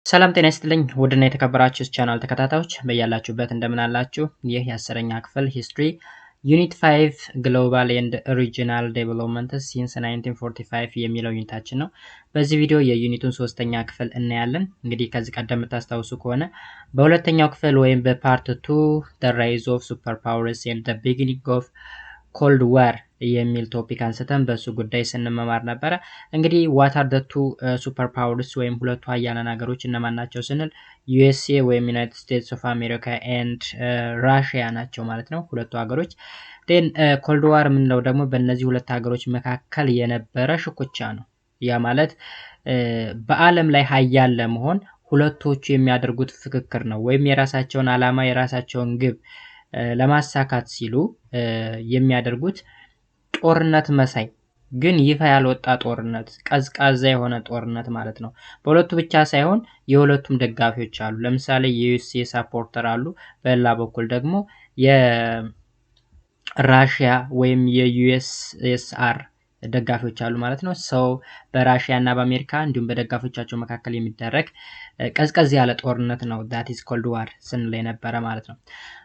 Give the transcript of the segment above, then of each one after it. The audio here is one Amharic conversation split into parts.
ሰላም ጤና ይስጥልኝ ውድና የተከበራችሁ ቻናል ተከታታዮች በያላችሁበት እንደምን አላችሁ? ይህ የ10ኛ ክፍል ሂስትሪ ዩኒት 5 ግሎባል ኤንድ ሪጂናል ዴቨሎፕመንት ሲንስ 1945 የሚለው ዩኒታችን ነው። በዚህ ቪዲዮ የዩኒቱን 3ኛ ክፍል እናያለን። እንግዲህ ከዚህ ቀደም የምታስታውሱ ከሆነ በሁለተኛው ክፍል ወይም በፓርት 2 the rise of superpowers and the beginning of cold war የሚል ቶፒክ አንስተን በሱ ጉዳይ ስንመማር ነበረ። እንግዲህ what are the two super powers ወይም ሁለቱ ሀያላን ሀገሮች እነማን ናቸው ስንል USA ወይም ዩናይትድ ስቴትስ ኦፍ አሜሪካ ኤንድ ራሽያ ናቸው ማለት ነው ሁለቱ ሀገሮች። then cold war የምንለው ደግሞ በእነዚህ ሁለት ሀገሮች መካከል የነበረ ሽኩቻ ነው። ያ ማለት በአለም ላይ ሀያል ለመሆን ሁለቶቹ የሚያደርጉት ፍክክር ነው ወይም የራሳቸውን አላማ የራሳቸውን ግብ ለማሳካት ሲሉ የሚያደርጉት ጦርነት መሳይ ግን ይፋ ያልወጣ ጦርነት ቀዝቃዛ የሆነ ጦርነት ማለት ነው። በሁለቱ ብቻ ሳይሆን የሁለቱም ደጋፊዎች አሉ። ለምሳሌ የዩኤስኤ ሰፖርተር አሉ፣ በሌላ በኩል ደግሞ የራሽያ ወይም የዩኤስኤስአር ደጋፊዎች አሉ ማለት ነው። ሰው በራሽያ እና በአሜሪካ እንዲሁም በደጋፊዎቻቸው መካከል የሚደረግ ቀዝቀዝ ያለ ጦርነት ነው that is cold war ስንል የነበረ ማለት ነው።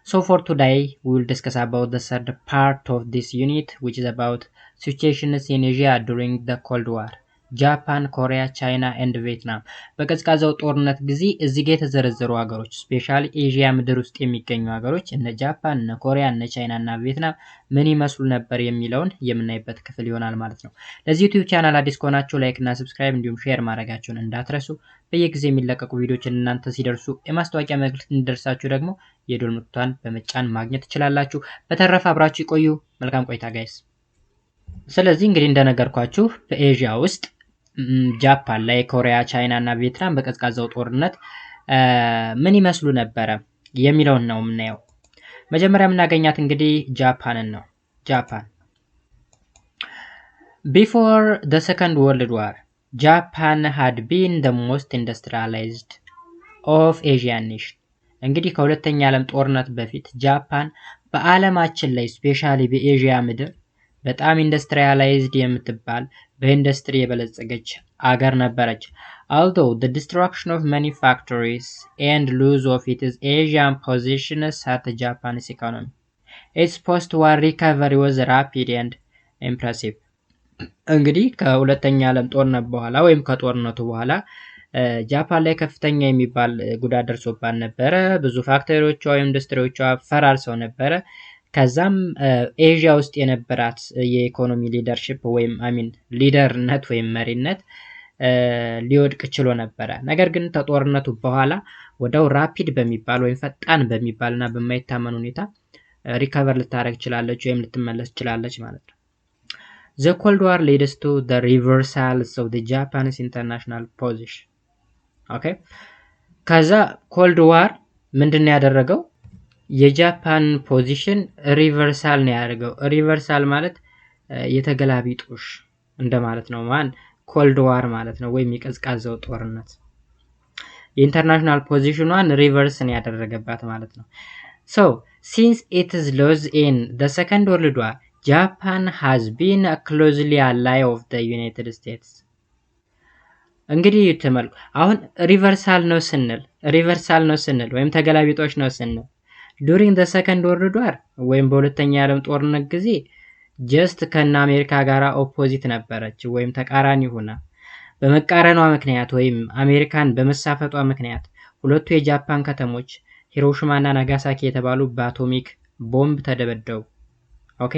So for today we will discuss about the third part of this unit which is about situations in Asia during the cold war. ጃፓን፣ ኮሪያ፣ ቻይና ኤንድ ቪየትናም በቀዝቃዛው ጦርነት ጊዜ እዚህ ጋር የተዘረዘሩ ሀገሮች ስፔሻሊ ኤዥያ ምድር ውስጥ የሚገኙ ሀገሮች እነ ጃፓን፣ እነ ኮሪያ፣ እነ ቻይና እና ቪየትናም ምን ይመስሉ ነበር የሚለውን የምናይበት ክፍል ይሆናል ማለት ነው። ለዚህ ዩቲዩብ ቻናል አዲስ ከሆናችሁ ላይክ እና ሰብስክራይብ እንዲሁም ሼር ማድረጋችሁን እንዳትረሱ። በየጊዜው የሚለቀቁ ቪዲዮዎችን እናንተ ሲደርሱ የማስታወቂያ መልእክት እንዲደርሳችሁ ደግሞ የደወል ምልክቱን በመጫን ማግኘት ትችላላችሁ። በተረፈ አብራችሁ ይቆዩ። መልካም ቆይታ ጋይስ። ስለዚህ እንግዲህ እንደነገርኳችሁ በኤዥያ ውስጥ ጃፓን ላይ ኮሪያ፣ ቻይና እና ቪየትናም በቀዝቃዛው ጦርነት ምን ይመስሉ ነበረ የሚለውን ነው የምናየው። መጀመሪያ የምናገኛት እንግዲህ ጃፓንን ነው። ጃፓን Before the Second World War, Japan had been the most industrialized of Asian nation. እንግዲህ ከሁለተኛ ዓለም ጦርነት በፊት ጃፓን በዓለማችን ላይ ስፔሻሊ በኤዥያ ምድር በጣም ኢንዱስትሪያላይዝድ የምትባል በኢንዱስትሪ የበለጸገች አገር ነበረች። Although the destruction of many factories and loss of its Asian positions at the Japanese economy, its post-war recovery was rapid and impressive. እንግዲህ ከሁለተኛ ዓለም ጦርነት በኋላ ወይም ከጦርነቱ በኋላ ጃፓን ላይ ከፍተኛ የሚባል ጉዳት ደርሶባት ነበረ። ብዙ ፋክተሪዎቿ ወይም ኢንዱስትሪዎቿ ፈራርሰው ነበረ። ከዛም ኤዥያ ውስጥ የነበራት የኢኮኖሚ ሊደርሺፕ ወይም ሊደርነት ወይም መሪነት ሊወድቅ ችሎ ነበረ። ነገር ግን ከጦርነቱ በኋላ ወደው ራፒድ በሚባል ወይም ፈጣን በሚባልና በማይታመን ሁኔታ ሪከቨር ልታደርግ ችላለች ወይም ልትመለስ ችላለች ማለት ነው። The Cold War leads to the reversals of the Japanese international position. Okay? ከዛ ኮልድ ዋር ምንድነው ያደረገው? የጃፓን ፖዚሽን ሪቨርሳል ነው ያደረገው። ሪቨርሳል ማለት የተገላቢጦሽ እንደማለት ነው። ኮልድ ዋር ማለት ነው ወይም የቀዝቃዛው ጦርነት የኢንተርናሽናል ፖዚሽኗን ሪቨርስ ነው ያደረገባት ማለት ነው። So, since it is lost in the Second World War, Japan has been a closely ally of the United States. እንግዲህ ተመልኩ አሁን ሪቨርሳል ነው ስንል ወይም ተገላቢጦሽ ነው ስንል during the Second World War ወይም በሁለተኛ ዓለም ጦርነት ጊዜ ጀስት ከነ አሜሪካ ጋር ኦፖዚት ነበረች ወይም ተቃራኒ ሆና በመቃረኗ ምክንያት ወይም አሜሪካን በመሳፈጧ ምክንያት ሁለቱ የጃፓን ከተሞች ሂሮሺማ እና ናጋሳኪ የተባሉ በአቶሚክ ቦምብ ተደበደቡ። ኦኬ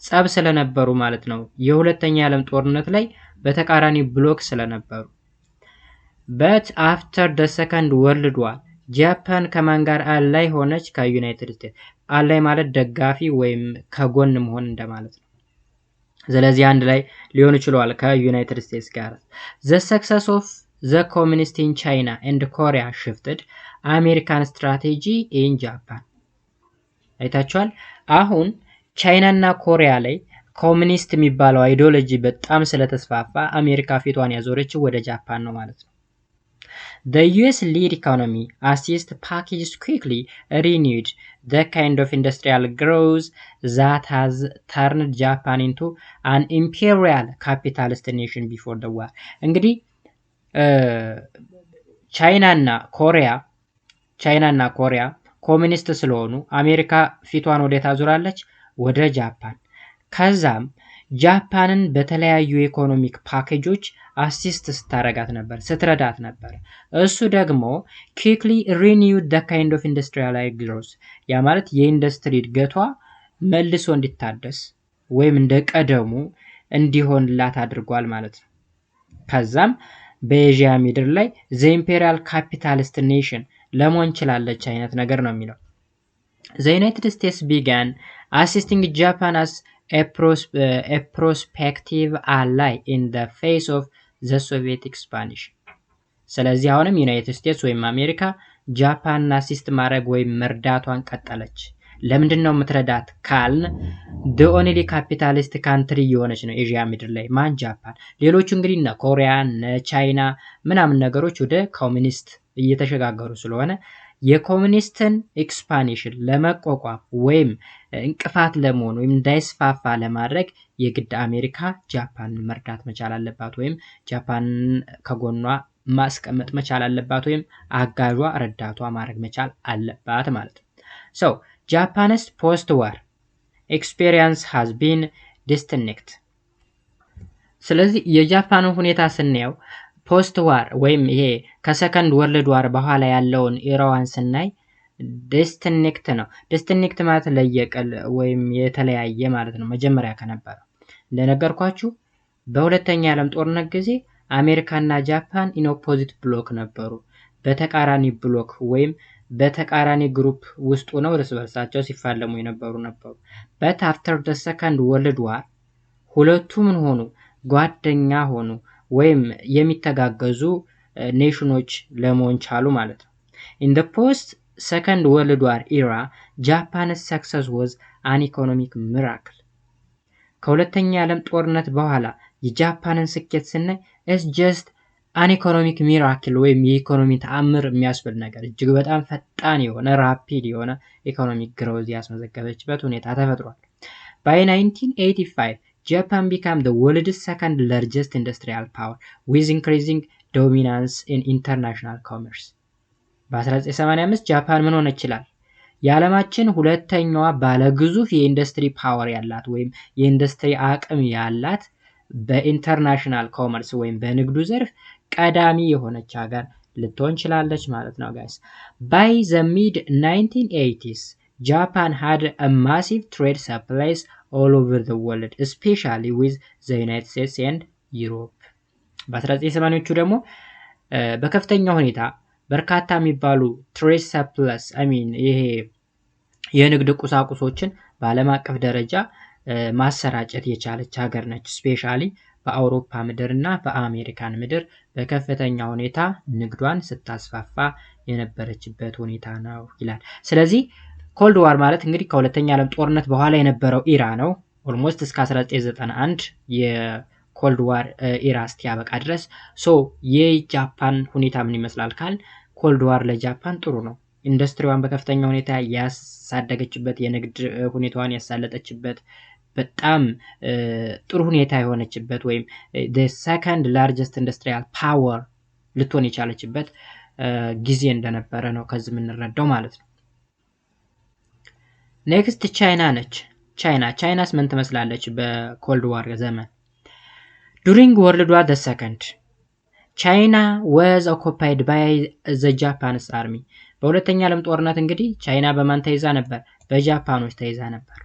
ጸብ ስለነበሩ ማለት ነው። የሁለተኛ ዓለም ጦርነት ላይ በተቃራኒ ብሎክ ስለነበሩ። but after the Second World War ጃፓን ከማን ጋር አላይ ሆነች? ከዩናይትድ ስቴትስ። አላይ ማለት ደጋፊ ወይም ከጎን መሆን እንደማለት ነው። ስለዚህ አንድ ላይ ሊሆን ይችላል ከዩናይትድ ስቴትስ ጋር። the success of the communist in China and Korea shifted American strategy in Japan. አይታችኋል። አሁን ቻይና እና ኮሪያ ላይ ኮሚኒስት የሚባለው አይዲዮሎጂ በጣም ስለተስፋፋ አሜሪካ ፊቷን ያዞረችው ወደ ጃፓን ነው ማለት ነው። The US lead economy assist packaged quickly renewed the kind of industrial growth that has turned Japan into an imperial capitalist nation before the war. እንግዲህ ቻይናና ኮሪያ ኮሚኒስት ስለሆኑ አሜሪካ ፊቷን ወደ ታዙራለች ወደ ጃፓን። ከዛም ጃፓንን በተለያዩ ኢኮኖሚክ ፓኬጆች አሲስት ስትረዳት ነበር። እሱ ደግሞ quickly renewed the kind of industrial growth ያ ማለት የኢንዱስትሪ እድገቷ መልሶ እንዲታደስ ወይም እንደቀደሙ እንዲሆንላት አድርጓል ማለት ነው። ከዛም በኤዥያ ምድር ላይ the imperial capitalist nation ለመሆን ችላለች አይነት ነገር ነው የሚለው። The United States began assisting Japan as a prospective ally in the face of the Soviet expansion. ስለዚህ አሁንም ዩናይትድ ስቴትስ ወይም አሜሪካ ጃፓንን አሲስት ማድረግ ወይም መርዳቷን ቀጠለች። ለምንድን ነው የምትረዳት ካልን the only capitalist country የሆነች ነው ኤዥያ ምድር ላይ ማን ጃፓን። ሌሎቹ እንግዲህ እነ ኮሪያ እነ ቻይና ምናምን ነገሮች ወደ ኮሚኒስት እየተሸጋገሩ ስለሆነ የኮሚኒስትን ኤክስፓንሽን ለመቋቋም ወይም እንቅፋት ለመሆን ወይም እንዳይስፋፋ ለማድረግ የግድ አሜሪካ ጃፓንን መርዳት መቻል አለባት ወይም ጃፓንን ከጎኗ ማስቀመጥ መቻል አለባት ወይም አጋዧ ረዳቷ ማድረግ መቻል አለባት ማለት ነው። So Japan's post-war experience has been distinct. ስለዚህ የጃፓንን ሁኔታ ስናየው ፖስት ዋር ወይም ይሄ ከሰከንድ ወርልድ ዋር በኋላ ያለውን ኢራዋን ስናይ ዲስቲንክት ነው። ዲስቲንክት ማለት ለየቀል ወይም የተለያየ ማለት ነው መጀመሪያ ከነበረው። እንደነገርኳችሁ በሁለተኛ ዓለም ጦርነት ጊዜ አሜሪካና ጃፓን ኢን ኦፖዚት ብሎክ ነበሩ። በተቃራኒ ብሎክ ወይም በተቃራኒ ግሩፕ ውስጥ ሆነው እርስ በርሳቸው ሲፋለሙ የነበሩ ነበሩ። but after the second world war ሁለቱ ምን ሆኑ? ጓደኛ ሆኑ ወይም የሚተጋገዙ ኔሽኖች ለመሆን ቻሉ ማለት ነው። in the post second world war era Japan's success was an economic miracle. ከሁለተኛ ዓለም ጦርነት በኋላ የጃፓንን ስኬት ስናይ is just an economic miracle ወይም የኢኮኖሚ ተአምር የሚያስብል ነገር እጅግ በጣም ፈጣን የሆነ ራፒድ የሆነ ኢኮኖሚክ ግሮዝ ያስመዘገበችበት ሁኔታ ተፈጥሯል። by 1985 Japan became the world's second largest industrial power with increasing dominance in international commerce. በ1985 ጃፓን ምን ሆነች ይችላል? የዓለማችን ሁለተኛዋ ባለግዙፍ የኢንዱስትሪ ፓወር ያላት ወይም የኢንዱስትሪ አቅም ያላት በኢንተርናሽናል ኮመርስ ወይም በንግዱ ዘርፍ ቀዳሚ የሆነች ሀገር ልትሆን ችላለች ማለት ነው ጋይስ። by the mid 1980s Japan had a massive trade supplies all over the world especially with the United States and Europe. በ1980ዎቹ ደግሞ በከፍተኛ ሁኔታ በርካታ የሚባሉ ትሬድ ሰፕለስ ይሄ የንግድ ቁሳቁሶችን በዓለም አቀፍ ደረጃ ማሰራጨት የቻለች ሀገር ነች። ስፔሻሊ በአውሮፓ ምድርና በአሜሪካን ምድር በከፍተኛ ሁኔታ ንግዷን ስታስፋፋ የነበረችበት ሁኔታ ነው ይላል። ስለዚህ ኮልድ ዋር ማለት እንግዲህ ከሁለተኛ ዓለም ጦርነት በኋላ የነበረው ኢራ ነው። ኦልሞስት እስከ 1991 የኮልድ ዋር ኢራ እስኪያበቃ ድረስ። የጃፓን ሁኔታ ምን ይመስላል ካል ኮልድ ዋር ለጃፓን ጥሩ ነው። ኢንዱስትሪዋን በከፍተኛ ሁኔታ ያሳደገችበት፣ የንግድ ሁኔታዋን ያሳለጠችበት፣ በጣም ጥሩ ሁኔታ የሆነችበት ወይም the second largest industrial power ልትሆን የቻለችበት ጊዜ እንደነበረ ነው ከዚህ የምንረዳው ማለት ነው። ኔክስት ቻይና ነች። ቻይናስ ምን ትመስላለች በኮልድ ዋር ዘመን? during world war the second China was occupied by the Japanese army. በሁለተኛ ዓለም ጦርነት እንግዲህ ቻይና በማን ተይዛ ነበር? በጃፓኖች ተይዛ ነበር።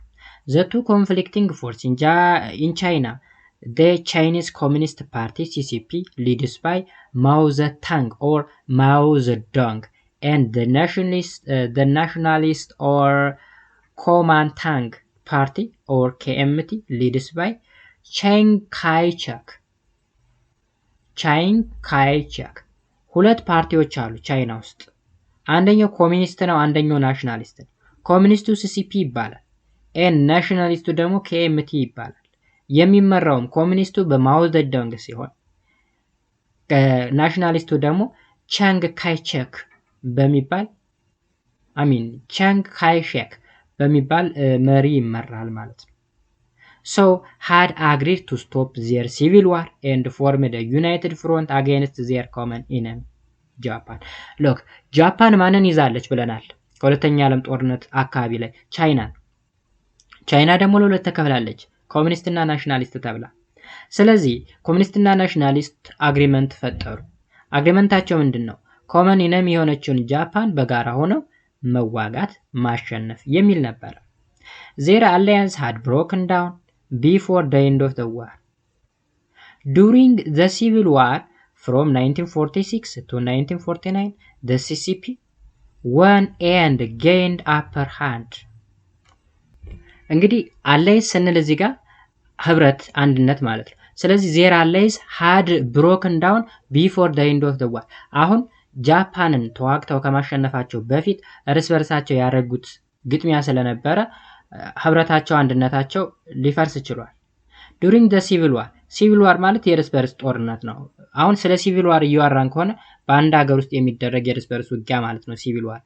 the two conflicting forces in China, the Chinese Communist Party CCP led by Mao Zedong or Mao Zedong and the nationalist or Kuomintang Party or KMT led by Chiang Kai-shek ሁለት ፓርቲዎች አሉ ቻይና ውስጥ። አንደኛው ኮሚኒስት ነው፣ አንደኛው ናሽናሊስት ነው። ኮሚኒስቱ ሲሲፒ ይባላል፣ ናሽናሊስቱ ደግሞ KMT ይባላል። የሚመራውም ኮሚኒስቱ በማኦ ዘዶንግ ሲሆን ናሽናሊስቱ ደግሞ ቻንግ ካይሼክ በሚባል መሪ ይመራል ማለት ነው። so had agreed to stop their civil war and formed a united front against their common enemy. ጃፓን ሎክ ጃፓን ማንን ይዛለች ብለናል? ከሁለተኛ ዓለም ጦርነት አካባቢ ላይ ቻይና ደግሞ ለሁለት ተከፍላለች፣ ኮሚኒስት እና ናሽናሊስት ተብላ። ስለዚህ ኮሚኒስት እና ናሽናሊስት አግሪመንት ፈጠሩ። አግሪመንታቸው ምንድነው? ኮመን ኢነሚ የሆነችውን ጃፓን በጋራ ሆነው መዋጋት ማሸነፍ የሚል ነበር። Their alliance had broken down before the end of the war. During the Civil War from 1946 to 1949, the CCP won and gained upper hand. እንግዲህ አላይንስ ስንል እዚህ ጋር ህብረት አንድነት ማለት ነው። ስለዚህ their alliance had broken down before the end of the war. አሁን ጃፓንን ተዋግተው ከማሸነፋቸው በፊት እርስ በርሳቸው ያደረጉት ግጥሚያ ስለነበረ ህብረታቸው አንድነታቸው ሊፈርስ ችሏል። during the civil war ማለት የእርስ በርስ ጦርነት ነው። አሁን ስለ ሲቪል ዋር እያወራን ከሆነ በአንድ ሀገር ውስጥ የሚደረግ የእርስ በርስ ውጊያ ማለት ነው ሲቪል ዋር።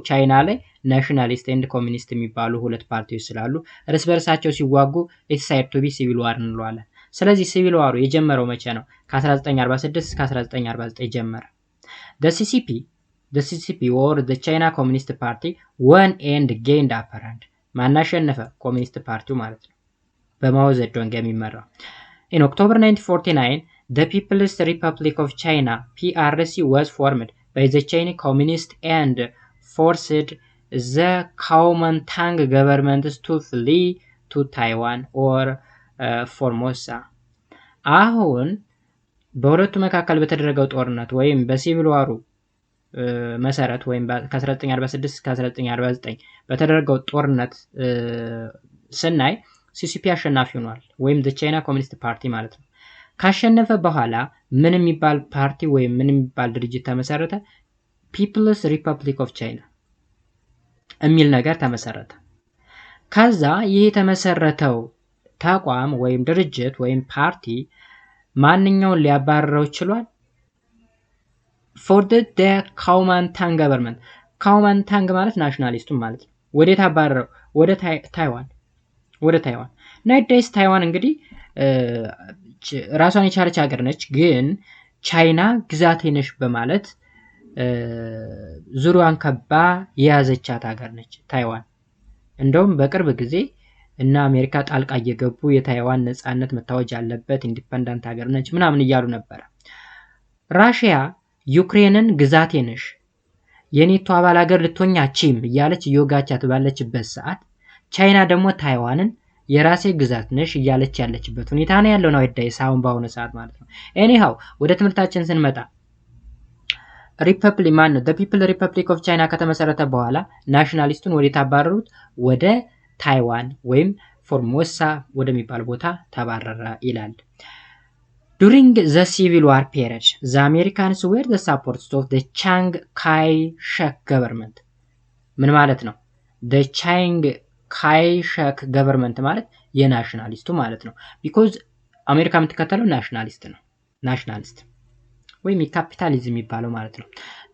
ቻይና ላይ ናሽናሊስት ኤንድ ኮሚኒስት የሚባሉ ሁለት ፓርቲዎች ስላሉ እርስ በርሳቸው ሲዋጉ ኢትስ ሳይድ ቱ ቢ ሲቪል ዋር እንለዋለን። ስለዚህ ሲቪል ዋሩ የጀመረው መቼ ነው? ከ1946 እስከ 1949 ጀመረ። the CCP or the China Communist Party won and gained upper hand. ማናሸነፈ? ኮሚኒስት ፓርቲው ማለት ነው፣ በማኦ ዜዶንግ የሚመራው። in October 1949 the People's Republic of China PRC was formed by the Chinese Communist and forced the Kuomintang governments to flee to Taiwan or Formosa. አሁን በሁለቱ መካከል በተደረገው ጦርነት ወይም በሲቪል ዋሩ መሰረት ወይም ከ1946 እስከ 1949 በተደረገው ጦርነት ስናይ ሲሲፒ አሸናፊ ሆኗል፣ ወይም the China Communist Party ማለት ነው። ካሸነፈ በኋላ ምን የሚባል ፓርቲ ወይም ምን የሚባል ድርጅት ተመሰረተ? People's Republic of China የሚል ነገር ተመሰረተ። ከዛ ይሄ የተመሰረተው ተቋም ወይም ድርጅት ወይም ፓርቲ ማንኛውን ሊያባረረው ችሏል? for the Kuomintang government Kuomintang ማለት ናሽናሊስቱ ማለት ነው። ወዴት አባረረው? ወደ ታይዋን ናይዴስ ታይዋን እንግዲህ ራሷን የቻለች ሀገር ነች፣ ግን ቻይና ግዛቴ ነሽ በማለት ዙሪያዋን ከባ የያዘቻት ሀገር ነች ታይዋን። እንደውም በቅርብ ጊዜ እና አሜሪካ ጣልቃ እየገቡ የታይዋን ነፃነት መታወጅ አለበት ኢንዲፔንደንት ሀገር ነች ምናምን እያሉ ነበር። ራሽያ ዩክሬንን ግዛቴ ነሽ የኔቶ አባል ሀገር ልትሆኝ አትችይም እያለች እየወጋቻት ባለችበት ሰዓት ቻይና ደግሞ ታይዋንን የራሴ ግዛት ነሽ እያለች ያለችበት ሁኔታ ነው ያለው ነው አይዳይስ አሁን በአሁኑ ሰዓት ማለት ነው። ኤኒሃው ወደ ትምህርታችን ስንመጣ ሪፐብሊክ ማን ነው? the People Republic of China ከተመሰረተ በኋላ ናሽናሊስቱን ወዴት አባረሩት? ወደ ታይዋን ወይም ፎርሞሳ ወደሚባል ቦታ ተባረረ ይላል። during the civil war period the Americans were the supporters of the Chiang Kai-shek government. ምን ማለት ነው? the Chiang Kai-shek government ማለት የናሽናሊስቱ ማለት ነው። because አሜሪካ የምትከተለው ናሽናሊስት ወይም የካፒታሊዝም የሚባለው ማለት ነው።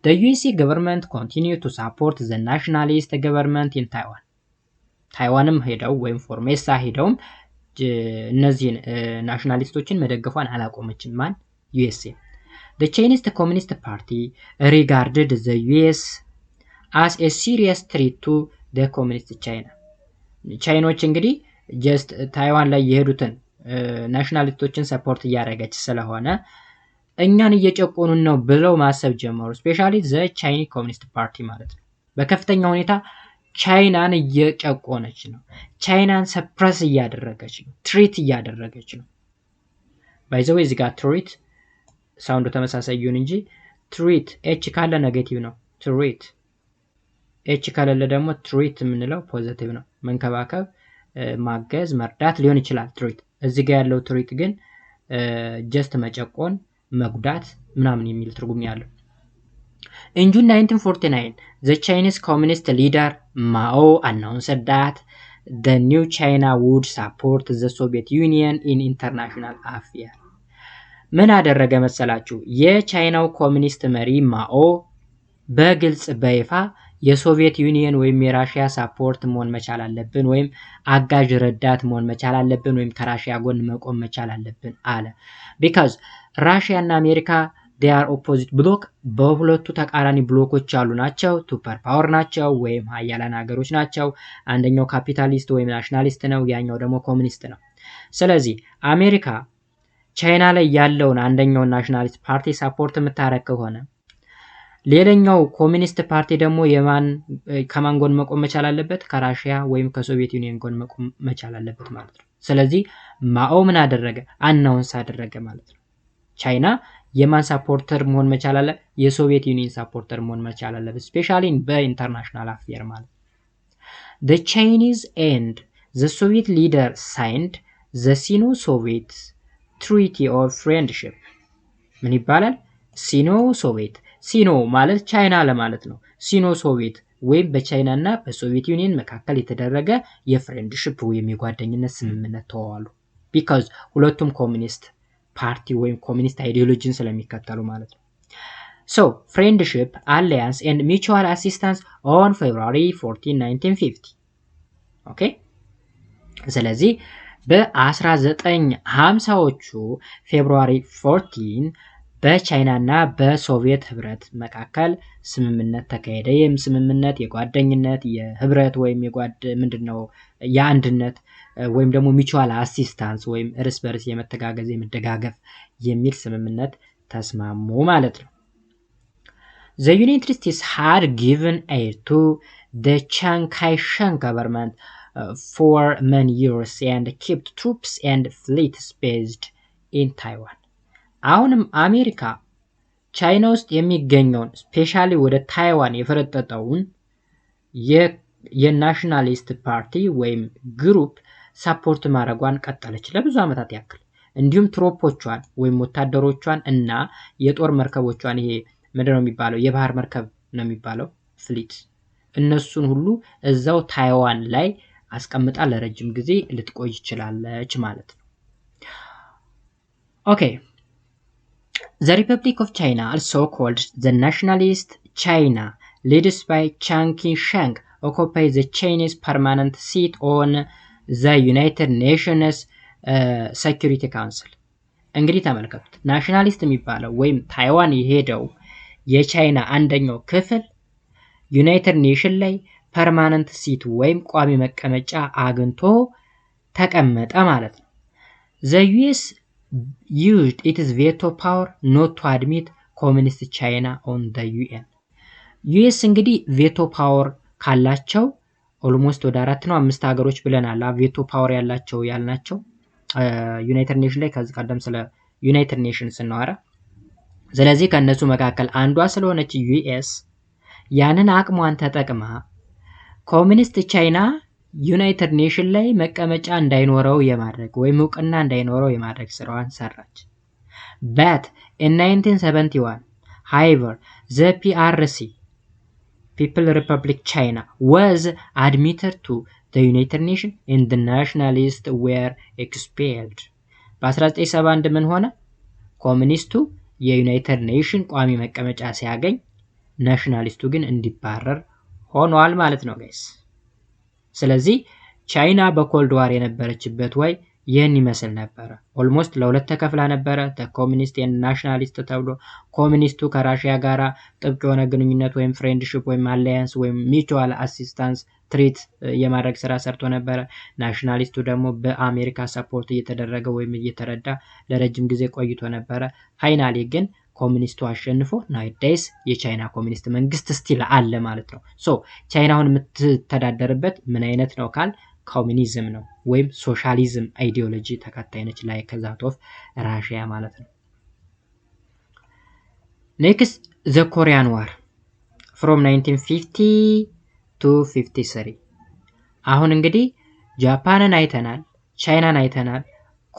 the USA government continued to support the nationalist government in Taiwan. ታይዋንም ሄደው ወይም ፎርሜሳ ሄደውም እነዚህን ናሽናሊስቶችን መደገፏን አላቆመችም። ማን? USA. The Chinese Communist Party regarded the US as a serious threat to the communist China. ቻይኖች እንግዲህ ጀስት ታይዋን ላይ የሄዱትን ናሽናሊስቶችን ሰፖርት እያደረገች ስለሆነ እኛን እየጨቆኑን ነው ብለው ማሰብ ጀመሩ። ስፔሻሊ the Chinese Communist Party ማለት ነው። በከፍተኛ ሁኔታ ቻይናን እየጨቆነች ነው። ቻይናን ሰፕረስ እያደረገች ነው። ትሪት እያደረገች ነው። ባይዘው እዚህ ጋር ትሪት ሳውንዱ ተመሳሳይ ይሁን እንጂ ትሪት ኤች ካለ ኔጌቲቭ ነው። ትሪት ኤች ካለ ደግሞ ትሪት የምንለው ፖዚቲቭ ነው። መንከባከብ፣ ማገዝ፣ መርዳት ሊሆን ይችላል ትሪት። እዚህ ጋር ያለው ትሪት ግን ጀስት መጨቆን፣ መጉዳት ምናምን የሚል ትርጉም ያለው። In June 1949, the Chinese communist leader Mao announced that the new China would support the Soviet Union in international affairs. ምን አደረገ መሰላችሁ? የቻይናው ኮሚኒስት መሪ ማኦ በግልጽ በይፋ የሶቪየት ዩኒየን ወይም የራሽያ ሳፖርት መሆን መቻል አለብን ወይም አጋዥ ረዳት መሆን መቻል አለብን ወይም ከራሽያ ጎን መቆም መቻል አለብን አለ። because Russia and America they are opposite block በሁለቱ ተቃራኒ ብሎኮች ያሉ ናቸው ሱፐር ፓወር ናቸው ወይም ሀያላን ሀገሮች ናቸው አንደኛው ካፒታሊስት ወይም ናሽናሊስት ነው ያኛው ደግሞ ኮሙኒስት ነው ስለዚህ አሜሪካ ቻይና ላይ ያለውን አንደኛው ናሽናሊስት ፓርቲ ሰፖርት የምታረክ ከሆነ ሌላኛው ኮሙኒስት ፓርቲ ደግሞ ከማን ጎን መቆም መቻል አለበት ከራሺያ ወይም ከሶቪየት ዩኒየን ጎን መቆም መቻል አለበት ማለት ነው ስለዚህ ማኦ ምን አደረገ አናውንስ አደረገ ማለት ነው ቻይና የማን ሰፖርተር መሆን መቻል አለ የሶቪየት ዩኒየን ሰፖርተር መሆን መቻል አለበት ስፔሻሊ በኢንተርናሽናል አፌር ማለት the Chinese and the Soviet leader signed the Sino-Soviet treaty of friendship ምን ይባላል ሲኖ-ሶቪየት ሲኖ ማለት ቻይና ለማለት ነው ሲኖ-ሶቪየት ወይም በቻይናና በሶቪየት ዩኒየን መካከል የተደረገ የፍሬንድሺፕ ወይም የጓደኝነት ስምምነት ተዋዋሉ because ሁለቱም ኮሙኒስት ፓርቲ ወይም ኮሙኒስት አይዲዮሎጂን ስለሚከተሉ ማለት ነው so friendship alliance and mutual assistance on February 14 1950 okay ስለዚህ በ1950ዎቹ ፌብሩዋሪ 14 በቻይናና በሶቪየት ህብረት መካከል ስምምነት ተካሄደ ይህም ስምምነት የጓደኝነት የህብረት ወይም ምንድነው የአንድነት ወይም ደግሞ mutual assistance ወይም እርስ በርስ የመተጋገዝ የመደጋገፍ የሚል ስምምነት ተስማሙ ማለት ነው The United States had given aid to the Chiang Kai-shek government for many years and kept troops and fleets based in Taiwan. አሁንም አሜሪካ ቻይና ውስጥ የሚገኘውን ስፔሻሊ ወደ ታይዋን የፈረጠጠውን የናሽናሊስት ፓርቲ ወይም ግሩፕ ሰፖርት ማድረጓን ቀጠለች ለብዙ አመታት ያክል እንዲሁም ትሮፖቿን ወይም ወታደሮቿን እና የጦር መርከቦቿን ይሄ ምንድነው የሚባለው የባህር መርከብ ነው የሚባለው ፍሊት እነሱን ሁሉ እዛው ታይዋን ላይ አስቀምጣ ለረጅም ጊዜ ልትቆይ ይችላልች ማለት ነው ኦኬ The Republic of China, also called the Nationalist China, led by Chiang Kai-shek, occupied the Chinese permanent seat on the United Nations Security Council. እንግዲህ ተመልከቱት ናሽናሊስት የሚባለው ወይም ታይዋን የሄደው የቻይና አንደኛው ክፍል ዩናይትድ ኔሽን ላይ ፐርማነንት ሲት ወይም ቋሚ መቀመጫ አግኝቶ ተቀመጠ ማለት ነው The US used its veto power not to admit communist China on the UN. US እንግዲህ ቬቶ ፓወር ካላቸው ኦልሞስት ወደ 4 ነው 5 ሀገሮች ብለናል ቬቶ ፓወር ያላቸው ያልናቸው ዩናይትድ ኔሽን ላይ ከዚህ ቀደም ስለ ዩናይትድ ኔሽንስ እናወራ ስለዚህ ከነሱ መካከል አንዷ ስለሆነች US ያንን አቅሟን ተጠቅማ ኮሙኒስት ቻይና ዩናይትድ ኔሽን ላይ መቀመጫ እንዳይኖረው የማድረግ ወይም ዕውቅና እንዳይኖረው የማድረግ ስራዋን ሰራች but in 1971 however the PRC People Republic China was admitted to the United Nations and the nationalists were expelled በ1971 ምን ሆነ ኮሙኒስቱ የዩናይትድ ኔሽን ቋሚ መቀመጫ ሲያገኝ ናሽናሊስቱ ግን እንዲባረር ሆኗል ማለት ነው ጋይስ ስለዚህ ቻይና በኮልድ ዋር የነበረችበት ወይ ይህን ይመስል ነበር ኦልሞስት ለሁለት ተከፍላ ነበር ኮሙኒስት እና ናሽናሊስት ተብሎ ኮሙኒስቱ ከራሺያ ጋራ ጥብቅ የሆነ ግንኙነት ወይም ፍሬንድሺፕ ወይም አላያንስ ወይም ሚቹዋል አሲስታንስ ትሪት የማድረግ ስራ ሰርቶ ነበር ናሽናሊስቱ ደግሞ በአሜሪካ ሰፖርት እየተደረገ ወይም እየተረዳ ለረጅም ጊዜ ቆይቶ ነበር ፋይናሊ ግን ኮሙኒስቱ አሸንፎ ናይዴስ የቻይና ኮሙኒስት መንግስት ስቲል አለ ማለት ነው ሶ ቻይናውን የምትተዳደርበት ምን አይነት ነው ካል ኮሙኒዝም ነው ወይም ሶሻሊዝም አይዲዮሎጂ ተከታይ ነች ላይ ከዛት ኦፍ ራሺያ ማለት ነው next the Korean War from 1950 to 53 አሁን እንግዲህ ጃፓንን አይተናል ቻይናን አይተናል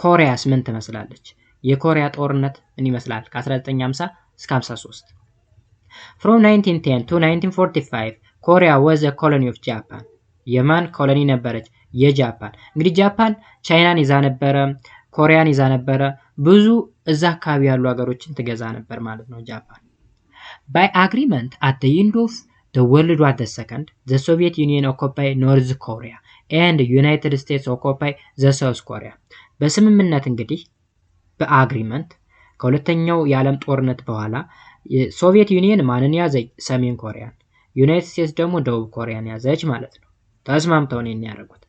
ኮሪያስ ምን ትመስላለች የኮሪያ ጦርነት ምን ይመስላል ከ1950 እስከ 53 from 1910 to 1945 Korea was a colony of Japan የማን ኮሎኒ ነበረች የጃፓን እንግዲህ ጃፓን ቻይናን ይዛ ነበር ኮሪያን ይዛ ነበር ብዙ እዛ አካባቢ ያሉ ሀገሮችን ትገዛ ነበር ማለት ነው ጃፓን by agreement at the end of the World War II the Soviet Union occupied North Korea and the United States occupied the South Korea በስምምነት እንግዲህ በአግሪመንት ከሁለተኛው የዓለም ጦርነት በኋላ ሶቪየት ዩኒየን ማንን ያዘች? ሰሜን ኮሪያን። ዩናይትድ ስቴትስ ደግሞ ደቡብ ኮሪያን ያዘች ማለት ነው። ተስማምተው ነው ያደረጉት።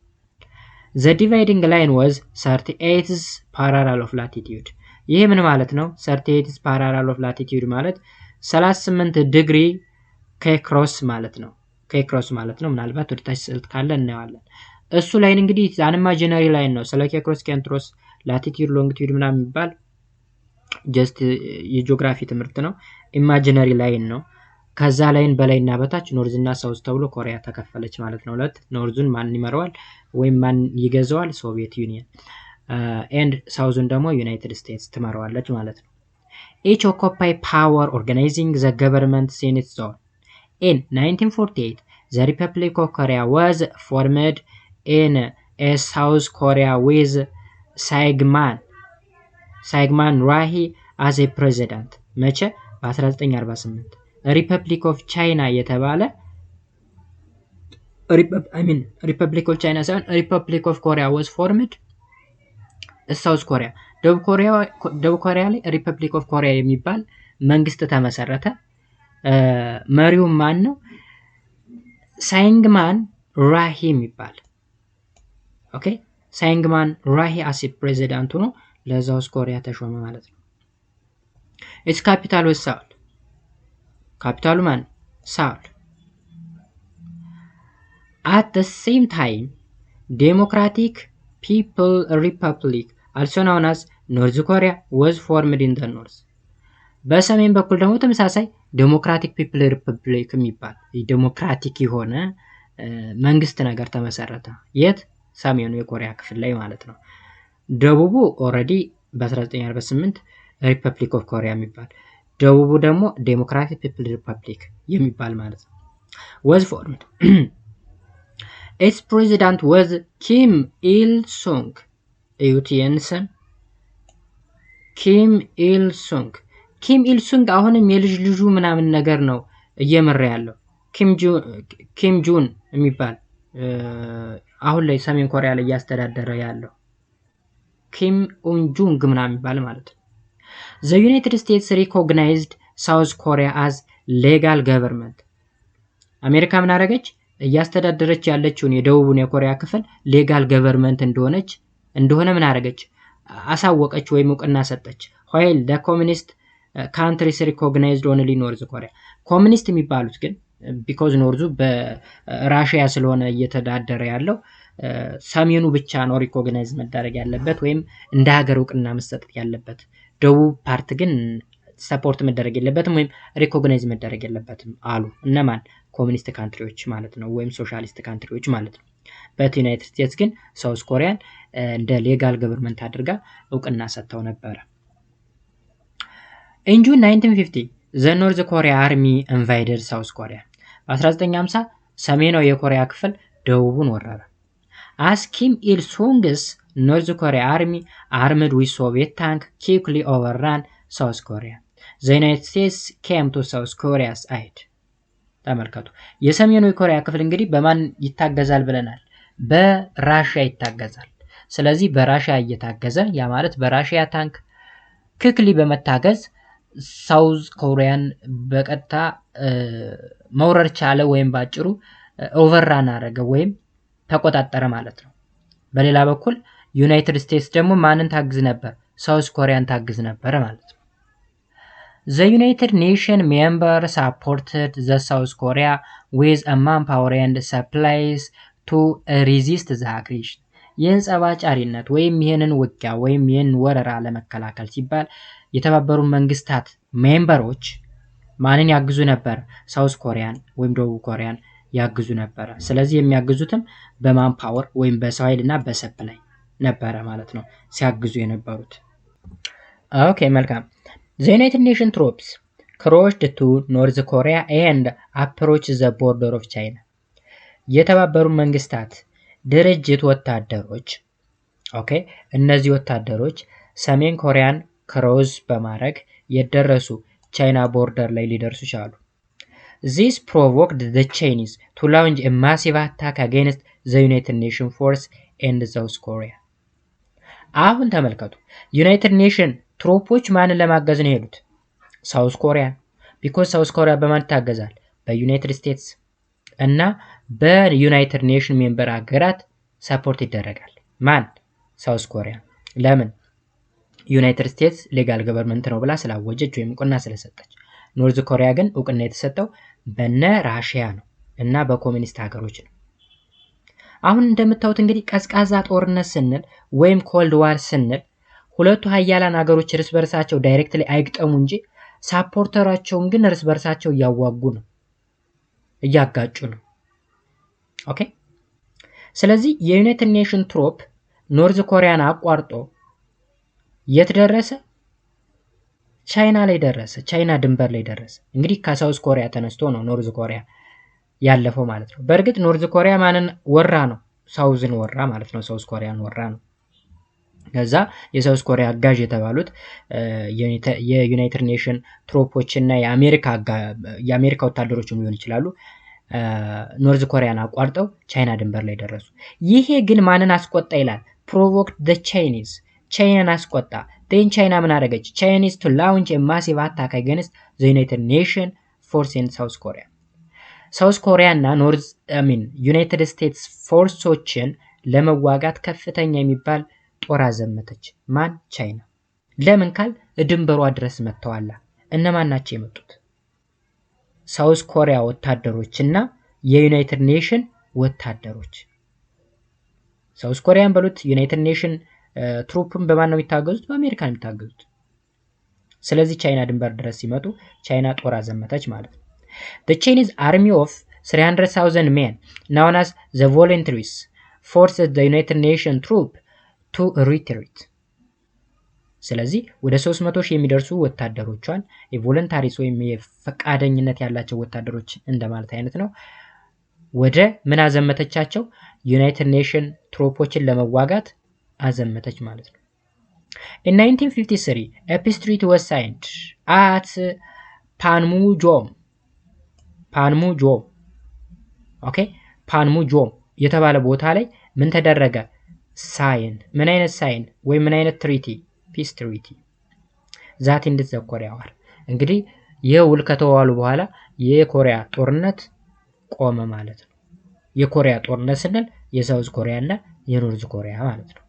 The dividing line was 38th parallel of latitude። ይሄ ምን ማለት ነው? 38th parallel of latitude ማለት 38 ዲግሪ ከክሮስ ማለት ነው። ከክሮስ ማለት ነው። ምናልባት ወደ ታች ስልት ካለ እናየዋለን። እሱ ላይን እንግዲህ አንኢማጂነሪ ላይን ነው። ስለ ከክሮስ ከንትሮስ ላቲቲዩድ ሎንጊቲዩድ ምናምን የሚባል ጀስት የጂኦግራፊ ትምህርት ነው። ኢማጂነሪ ላይን ነው። ከዛ ላይን በላይና በታች ኖርዝ እና ሳውዝ ተብሎ ኮሪያ ተከፈለች ማለት ነው። ሁለት ኖርዙን ማን ይመራዋል ወይም ማን ይገዛዋል? ሶቪየት ዩኒየን ኤንድ ሳውዙን ደግሞ ዩናይትድ ስቴትስ ትመራዋለች ማለት ነው። each occupy power organizing the government in its zone. In 1948 the Republic of Korea was formed in a South Korea with Saigman Rahi as a president. መቼ? በ1948 ሪፐብሊክ ኦፍ ቻይና የተባለ ሪፐብሊክ ኦፍ ቻይና ሳይሆን ሪፐብሊክ ኦፍ ኮሪያ was formed ሳውዝ ኮሪያ ደቡብ ኮሪያ ላይ ሪፐብሊክ ኦፍ ኮሪያ የሚባል መንግስት ተመሰረተ። መሪው ማን ነው? ሳይንግማን ራሂ የሚባል ኦኬ። ሳይንግማን ራሂ አስ ፕሬዚዳንት ሆኖ ለሳውዝ ኮሪያ ተሾመ ማለት ነው። ኢትስ ካፒታል was Seoul። ካፒታሉ ማን? ሳውል። at the same time democratic people republic also known as North Korea was formed in the north። በሰሜን በኩል ደግሞ ተመሳሳይ ዴሞክራቲክ ፒፕል ሪፐብሊክ የሚባል ዴሞክራቲክ የሆነ መንግስት ነገር ተመሰረተ። የት? ሰሜኑ የኮሪያ ክፍል ላይ ማለት ነው። ደቡቡ ኦሬዲ በ1948 ሪፐብሊክ ኦፍ ኮሪያ የሚባል ደቡቡ ደግሞ ዴሞክራቲክ ፒፕል ሪፐብሊክ የሚባል ማለት ነው was formed። its president was Kim Il-sung። ዩቲኤንሰን ኪም ኢል-ሱንግ። ኪም ኢል-ሱንግ አሁንም የልጅ ልጁ ምናምን ነገር ነው እየመራ ያለው። ኪም ጁን የሚባል አሁን ላይ ሰሜን ኮሪያ ላይ እያስተዳደረ ያለው ኪም ኡንጁንግ ምናምን የሚባል ማለት ነው። The United States recognized South Korea as legal government። አሜሪካ ምን አደረገች? እያስተዳደረች ያለችውን የደቡቡን የኮሪያ ክፍል ሌጋል ገቨርንመንት እንደሆነ ምን አደረገች? አሳወቀች ወይም እውቅና ሰጠች። while the communist countries recognized only North Korea። ኮሚኒስት የሚባሉት ግን because ኖርዙ በራሽያ ስለሆነ እየተዳደረ ያለው ሰሜኑ ብቻ ነው ሪኮግናይዝ መደረግ ያለበት ወይም እንደ ሀገር እውቅና መሰጠት ያለበት። ደቡብ ፓርት ግን ሰፖርት መደረግ የለበትም ወይም ሪኮግናይዝ መደረግ የለበትም አሉ። እነማን? ኮሚኒስት ካንትሪዎች ማለት ነው ወይም ሶሻሊስት ካንትሪዎች ማለት ነው። በዩናይትድ ስቴትስ ግን ሳውዝ ኮሪያን እንደ ሌጋል ገቨርንመንት አድርጋ እውቅና ሰጥተው ነበር። In June 1950 the North Korea army invaded South Korea። በ1950 ሰሜናዊ የኮሪያ ክፍል ደቡቡን ወረረ። As Kim Il-sung's North Korea army armed with Soviet tank quickly overran South Korea. The United States came to South Korea's aid። ተመልከቱ። የሰሜኑ የኮሪያ ክፍል እንግዲህ በማን ይታገዛል ብለናል? በራሽያ ይታገዛል። ስለዚህ በራሽያ እየታገዘ ያ ማለት በራሽያ ታንክ ክክሊ በመታገዝ ሳውዝ ኮሪያን በቀጥታ መውረር ቻለ ወይም ባጭሩ ኦቨርራን አደረገ ወይም ተቆጣጠረ ማለት ነው። በሌላ በኩል ዩናይትድ ስቴትስ ደግሞ ማንን ታግዝ ነበር? ሳውዝ ኮሪያን ታግዝ ነበር ማለት ነው። The United Nations members supported the South Korea with a manpower and supplies to resist the aggression። ይህን ጸባጫሪነት ወይም ይህንን ውጊያ ወይም ይህን ወረራ ለመከላከል ሲባል የተባበሩ መንግስታት ሜምበሮች ማንን ያግዙ ነበር? ሳውዝ ኮሪያን ወይም ደቡብ ኮሪያን ያግዙ ነበር። ስለዚህ የሚያግዙትም በማንፓወር ወይም በሰው ኃይልና በሰፕላይ ነበር ማለት ነው ሲያግዙ የነበሩት። ኦኬ መልካም። The United Nations troops crossed to North Korea and approached the border of China። የተባበሩ መንግስታት ድርጅት ወታደሮች ኦኬ እነዚህ ወታደሮች ሰሜን ኮሪያን ክሮስ በማድረግ የደረሱ ቻይና ቦርደር ላይ ሊደርሱ ቻሉ። This provoked the Chinese to launch a massive attack against the United Nations force in South Korea። አሁን ተመልከቱ። ዩናይትድ ኔሽን ትሮፖች ማንን ለማገዝ ነው የሄዱት? ሳውዝ ኮሪያ። ቢኮዝ ሳውዝ ኮሪያ በማን ይታገዛል? በዩናይትድ ስቴትስ እና በዩናይትድ ኔሽን ሜምበር ሀገራት ሰፖርት ይደረጋል። ማን? ሳውዝ ኮሪያ። ለምን? ዩናይትድ ስቴትስ ሌጋል ገቨርንመንት ነው ብላ ስላወጀች ወይም እውቅና ስለሰጠች። ኖርዝ ኮሪያ ግን እውቅና የተሰጠው በነ ራሽያ ነው እና በኮሚኒስት ሀገሮች ነው። አሁን እንደምታዩት እንግዲህ ቀዝቃዛ ጦርነት ስንል ወይም ኮልድ ዋር ስንል ሁለቱ ሀያላን ሀገሮች እርስ በርሳቸው ዳይሬክትሊ አይግጠሙ እንጂ ሳፖርተራቸውን ግን እርስ በርሳቸው እያዋጉ ነው፣ እያጋጩ ነው። ኦኬ። ስለዚህ የዩናይትድ ኔሽን ትሮፕ ኖርዝ ኮሪያን አቋርጦ የት ደረሰ? ቻይና ላይ ደረሰ። ቻይና ድንበር ላይ ደረሰ። እንግዲህ ከሳውዝ ኮሪያ ተነስቶ ነው ኖርዝ ኮሪያ ያለፈው ማለት ነው። በእርግጥ ኖርዝ ኮሪያ ማንን ወራ ነው? ሳውዝን ወራ ማለት ነው። ሳውዝ ኮሪያን ወራ ነው። ከዛ የሳውዝ ኮሪያ አጋዥ የተባሉት የዩናይትድ ኔሽን ትሮፖች እና የአሜሪካ ወታደሮችም ሊሆን ይችላሉ ኖርዝ ኮሪያን አቋርጠው ቻይና ድንበር ላይ ደረሱ። ይሄ ግን ማንን አስቆጣ ይላል? ፕሮቮክድ ዘ ቻይኒዝ፣ ቻይናን አስቆጣ። ዴን ቻይና ምን አደረገች? ቻይኒዝ ቱ ላውንች ኤ ማሲቭ አታክ አጋንስት ዘ ዩናይትድ ኔሽን ፎርስ ኢን ሳውዝ ኮሪያ። ሳውዝ ኮሪያ እና ዩናይትድ ስቴትስ ፎርሶችን ለመዋጋት ከፍተኛ የሚባል ጦር አዘመተች። ማን? ቻይና። ለምን ካል ድንበሯ ድረስ መጥተዋላ። እነማን ናቸው የመጡት? ሳውዝ ኮሪያ ወታደሮች እና የዩናይትድ ኔሽን ወታደሮች። ሳውዝ ኮሪያን በሉት ዩናይትድ ኔሽን ትሩፕን በማን ነው የሚታገዙት? በአሜሪካ ነው የሚታገዙት። ስለዚህ ቻይና ድንበር ድረስ ሲመጡ ቻይና ጦር አዘመተች ማለት ነው። The Chinese army of 300,000 men, known as the voluntaries, forced the United Nations troop to retreat. ስለዚህ ወደ 300,000 የሚደርሱ ወታደሮቿን የቮለንታሪስ ወይም የፈቃደኝነት ያላቸው ወታደሮች እንደማለት አይነት ነው፣ ወደ ምን አዘመተቻቸው? ዩናይትድ ኔሽን ትሮፖችን ለመዋጋት አዘመተች ማለት ነው። In 1953, a peace treaty was signed at ፓንሙጆም ኦኬ፣ ፓንሙጆም የተባለ ቦታ ላይ ምን ተደረገ? ሳይን። ምን አይነት ሳይን ወይም ምን አይነት ትሪቲ? ፒስ ትሪቲ ዛት ኢንድስ ዘ ኮሪያ ዋር። እንግዲህ ይህ ውል ከተዋሉ በኋላ የኮሪያ ጦርነት ቆመ ማለት ነው። የኮሪያ ጦርነት ስንል የሳውዝ ኮሪያ እና የኖርዝ ኮሪያ ማለት ነው።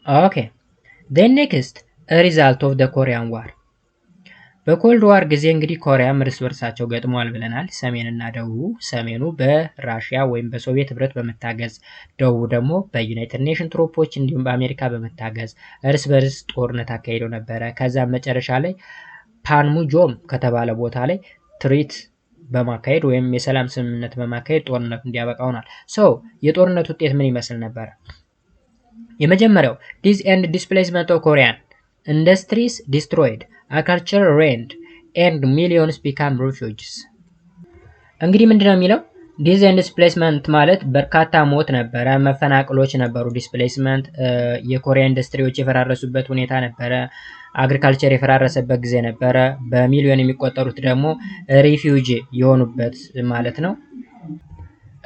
ኦኬ then next a result of the Korean war። በኮልድ ዋር ጊዜ እንግዲህ ኮሪያም እርስ በርሳቸው ገጥመዋል ብለናል። ሰሜንና ደቡብ፣ ሰሜኑ በራሽያ ወይም በሶቪየት ህብረት በመታገዝ ደቡቡ ደግሞ በዩናይትድ ኔሽን ትሮፖች እንዲሁም በአሜሪካ በመታገዝ እርስ በርስ ጦርነት አካሂደው ነበረ። ከዛ መጨረሻ ላይ ፓንሙጆም ከተባለ ቦታ ላይ ትሪት በማካሄድ ወይም የሰላም ስምምነት በማካሄድ ጦርነቱ እንዲያበቃ ሆኗል። የጦርነቱ ውጤት ምን ይመስል ነበረ? የመጀመሪያው ዲስ ኤንድ ዲስፕሌስመንት ኦፍ ኮሪያን ኢንዱስትሪስ ዲስትሮይድ agriculture ruined and millions become refugees። እንግዲህ ምንድነው የሚለው? ዲስ ኤንድ ዲስፕሌስመንት ማለት በርካታ ሞት ነበረ፣ መፈናቀሎች ነበሩ። ዲስፕሌስመንት የኮሪያ ኢንዱስትሪዎች የፈራረሱበት ሁኔታ ነበረ። አግሪካልቸር የፈራረሰበት ጊዜ ነበረ። በሚሊዮን የሚቆጠሩት ደግሞ ሪፊውጂ የሆኑበት ማለት ነው።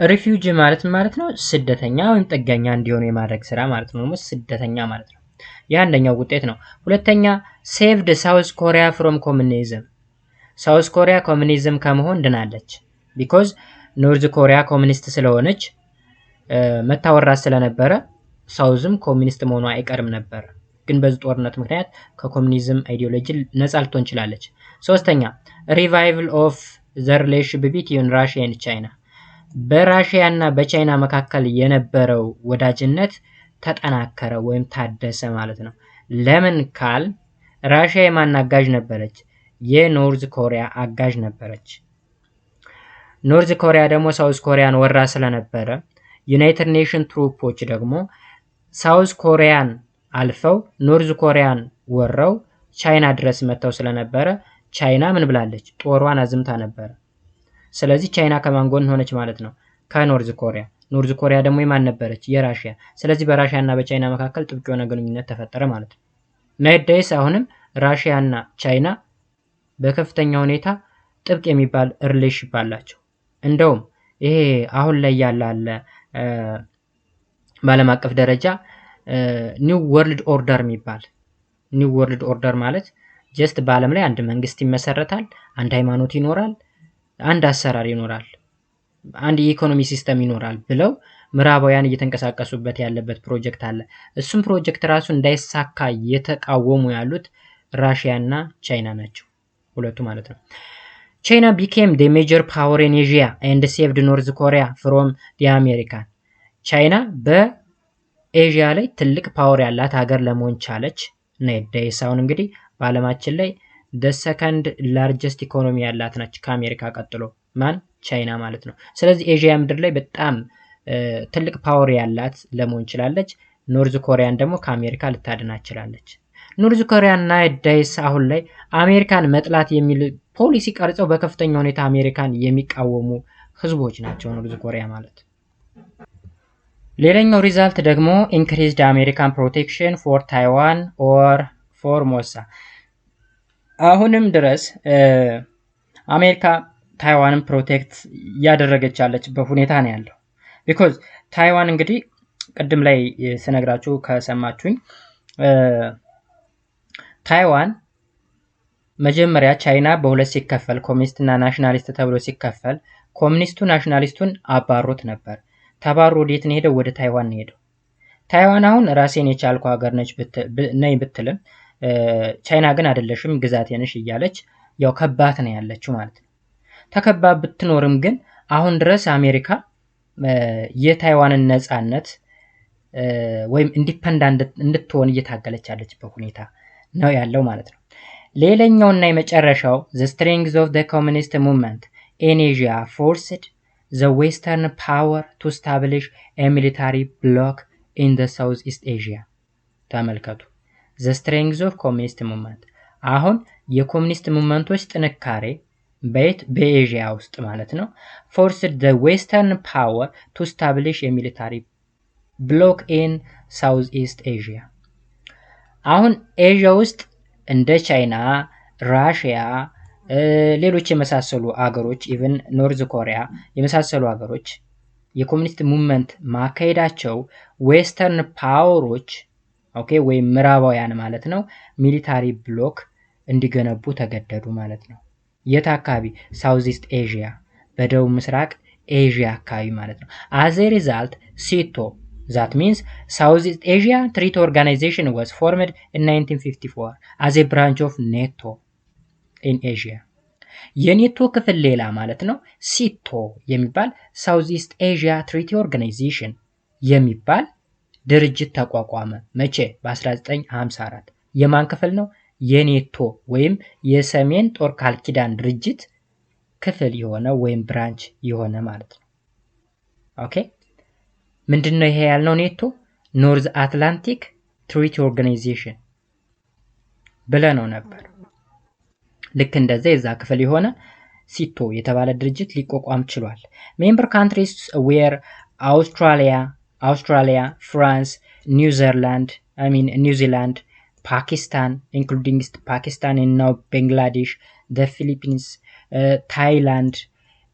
ሪፊውጂ ማለት ነው ስደተኛ ወይም ጥገኛ እንዲሆኑ የማድረግ ስራ ማለት ነው። ስደተኛ ማለት ነው። የአንደኛው ውጤት ነው። ሁለተኛ ሴቭድ ሳውዝ ኮሪያ ፍሮም ኮሙኒዝም። ሳውዝ ኮሪያ ኮሙኒዝም ከመሆን ድናለች። ቢኮዝ ኖርዝ ኮሪያ ኮሙኒስት ስለሆነች መታወራት ስለነበረ ሳውዝም ኮሙኒስት መሆኗ አይቀርም ነበር። ግን በዚህ ጦርነት ምክንያት ከኮሙኒዝም አይዲዮሎጂ ነፃ ልትሆን ችላለች። ሶስተኛ ሪቫይቫል ኦፍ ዘ ሪሌሽንሺፕ ቢትዊን ራሽያ ኤንድ ቻይና። በራሽያ እና በቻይና መካከል የነበረው ወዳጅነት ተጠናከረ ወይም ታደሰ ማለት ነው። ለምን ካል ራሽያ የማን አጋዥ ነበረች? የኖርዝ ኮሪያ አጋዥ ነበረች። ኖርዝ ኮሪያ ደግሞ ሳውዝ ኮሪያን ወራ ስለነበረ ዩናይትድ ኔሽን ትሩፖች ደግሞ ሳውዝ ኮሪያን አልፈው ኖርዝ ኮሪያን ወረው ቻይና ድረስ መጥተው ስለነበረ ቻይና ምን ብላለች? ጦሯን አዝምታ ነበር። ስለዚህ ቻይና ከማን ጎን ሆነች ማለት ነው? ከኖርዝ ኮሪያ። ኖርዝ ኮሪያ ደግሞ የማን ነበረች? የራሽያ። ስለዚህ በራሽያ እና በቻይና መካከል ጥብቅ የሆነ ግንኙነት ተፈጠረ ማለት ነው። ናይዳይስ አሁንም ራሽያ እና ቻይና በከፍተኛ ሁኔታ ጥብቅ የሚባል ሪሌሽንሺፕ አላቸው። እንደውም ይሄ አሁን ላይ ያለ በዓለም አቀፍ ደረጃ ኒው ወርልድ ኦርደር የሚባል ኒው ወርልድ ኦርደር ማለት ጀስት በዓለም ላይ አንድ መንግስት ይመሰረታል፣ አንድ ሃይማኖት ይኖራል፣ አንድ አሰራር ይኖራል፣ አንድ የኢኮኖሚ ሲስተም ይኖራል ብለው ምዕራባውያን እየተንቀሳቀሱበት ያለበት ፕሮጀክት አለ። እሱም ፕሮጀክት ራሱ እንዳይሳካ እየተቃወሙ ያሉት ራሽያ እና ቻይና ናቸው፣ ሁለቱ ማለት ነው። ቻይና ቢኬም ደ ሜጀር ፓወር ኢን ኤዥያ ኤንድ ሴቭድ ኖርዝ ኮሪያ ፍሮም ዲ አሜሪካን። ቻይና በኤዥያ ላይ ትልቅ ፓወር ያላት ሀገር ለመሆን ቻለች። ዴሳውን እንግዲህ በዓለማችን ላይ ሰከንድ ላርጀስት ኢኮኖሚ ያላት ነች ከአሜሪካ ቀጥሎ። ማን? ቻይና ማለት ነው። ስለዚህ ኤዥያ ምድር ላይ በጣም ትልቅ ፓወር ያላት ለመሆን ችላለች። ኖርዝ ኮሪያን ደግሞ ከአሜሪካ ልታድና ችላለች። ኖርዝ ኮሪያ እና ዴሳ አሁን ላይ አሜሪካን መጥላት የሚል ፖሊሲ ቀርጸው በከፍተኛ ሁኔታ አሜሪካን የሚቃወሙ ህዝቦች ናቸው ኖርዝ ኮሪያ ማለት። ሌላኛው ሪዛልት ደግሞ ኢንክሪዝድ አሜሪካን ፕሮቴክሽን ፎር ታይዋን ኦር ፎርሞሳ። አሁንም ድረስ አሜሪካ ታይዋንን ፕሮቴክት እያደረገች ያለችበት ሁኔታ ነው ያለው። ቢኮዝ ታይዋን እንግዲህ ቅድም ላይ ስነግራችሁ ከሰማችሁኝ ታይዋን መጀመሪያ ቻይና በሁለት ሲከፈል ኮሚኒስት እና ናሽናሊስት ተብሎ ሲከፈል ኮሚኒስቱ ናሽናሊስቱን አባሮት ነበር። ተባሮ ወዴት ነው ሄደው? ወደ ታይዋን ነው ሄደው። ታይዋን አሁን ራሴን የቻልኩ ሀገር ነኝ ብትልም ቻይና ግን አይደለሽም ግዛቴ ነሽ እያለች ያው ከባድ ነው ያለችው ማለት ነው። ተከባ ብትኖርም ግን አሁን ድረስ አሜሪካ የታይዋንን ነፃነት ወይም ኢንዲፔንደንት እንድትሆን እየታገለች ያለችበት ሁኔታ ነው ያለው ማለት ነው። ሌላኛውና የመጨረሻው the strength of the communist movement in Asia forced the Western power to establish a military bloc in the Southeast Asia። ተመልከቱ the strength of communist movement። አሁን የኮሙኒስት ሙቭመንቶች ጥንካሬ በኤዥያ ውስጥ ማለት ነው forced the Western power to establish a military bloc in Southeast Asia። አሁን ኤዥያ ውስጥ እንደ ቻይና፣ ራሽያ፣ ሌሎች የመሳሰሉ አገሮች ኢቭን ኖርዝ ኮሪያ የመሳሰሉ አገሮች የኮሙኒስት ሙቭመንት ማካሄዳቸው ዌስተርን ፓወሮች ወይም ምዕራባውያን ማለት ነው ሚሊታሪ ብሎክ እንዲገነቡ ተገደዱ ማለት ነው። የት አካባቢ? ሳውዝ ኢስት ኤዥያ፣ በደቡብ ምስራቅ ኤዥያ አካባቢ ማለት ነው። as a result SEATO, that means Southeast Asia Treaty Organization, was formed in 1954 as a branch of NATO in Asia። የኔቶ ክፍል ሌላ ማለት ነው ሲቶ የሚባል ሳውዝኢስት ኤዥያ ትሪቲ ኦርጋናይዜሽን የሚባል ድርጅት ተቋቋመ። መቼ? በ1954። የማን ክፍል ነው? የኔቶ ወይም የሰሜን ጦር ቃል ኪዳን ድርጅት ክፍል የሆነ ወይም ብራንች የሆነ ማለት ነው። ኦኬ ምንድነው ይሄ ያልነው? ኔቶ ኖርዝ አትላንቲክ ትሪቲ ኦርጋናይዜሽን ብለነው ነበር። ልክ እንደዛ የዛ ክፍል የሆነ ሲቶ የተባለ ድርጅት ሊቋቋም ችሏል። ሜምበር ካንትሪስ ዌር አውስትራሊያ፣ ፍራንስ፣ ኒውዚላንድ፣ ፓኪስታን ኢንክሉዲንግ ፓኪስታን and now Bangladesh, the Philippines, Thailand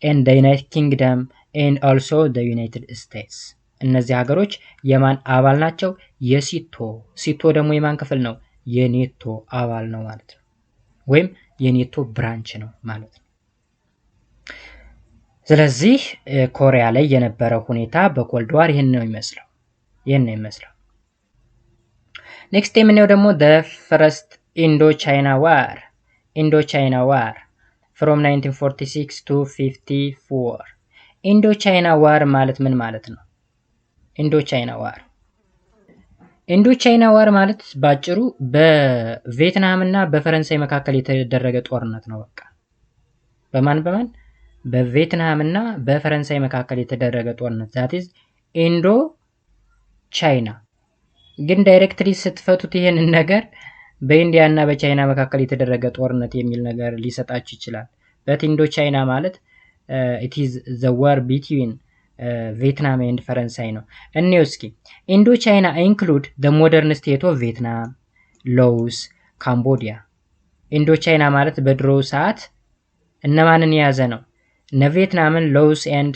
and the United Kingdom and also the United States። እነዚህ ሀገሮች የማን አባል ናቸው? የሲቶ። ሲቶ ደግሞ የማን ክፍል ነው? የኔቶ አባል ነው ማለት ነው፣ ወይም የኔቶ ብራንች ነው ማለት ነው። ስለዚህ ኮሪያ ላይ የነበረው ሁኔታ በኮልድ ዋር ይሄን ነው የሚመስለው። ኔክስት የምናየው ደግሞ the first Indochina War from 1946 to 54። ኢንዶቻይና ዋር ማለት ምን ማለት ነው? ኢንዶቻይና ዋር ማለት ባጭሩ በቪየትናም እና በፈረንሳይ መካከል የተደረገ ጦርነት ነው። በቃ በማን በቪየትናም እና በፈረንሳይ መካከል የተደረገ ጦርነት that is ኢንዶ ቻይና። ግን ዳይሬክትሊ ስትፈቱት ይሄንን ነገር በኢንዲያ እና በቻይና መካከል የተደረገ ጦርነት የሚል ነገር ሊሰጣችሁ ይችላል። በኢንዶ ቻይና ማለት it is the war between ቪየትናም and ፈረንሳይ ነው። እኔው እስኪ ኢንዶ ቻይና include the modern state of Vietnam, Laos, Cambodia። ኢንዶ ቻይና ማለት በድሮ ሰዓት እነማንን የያዘ ነው? እነ ቪየትናምን፣ ላኦስ and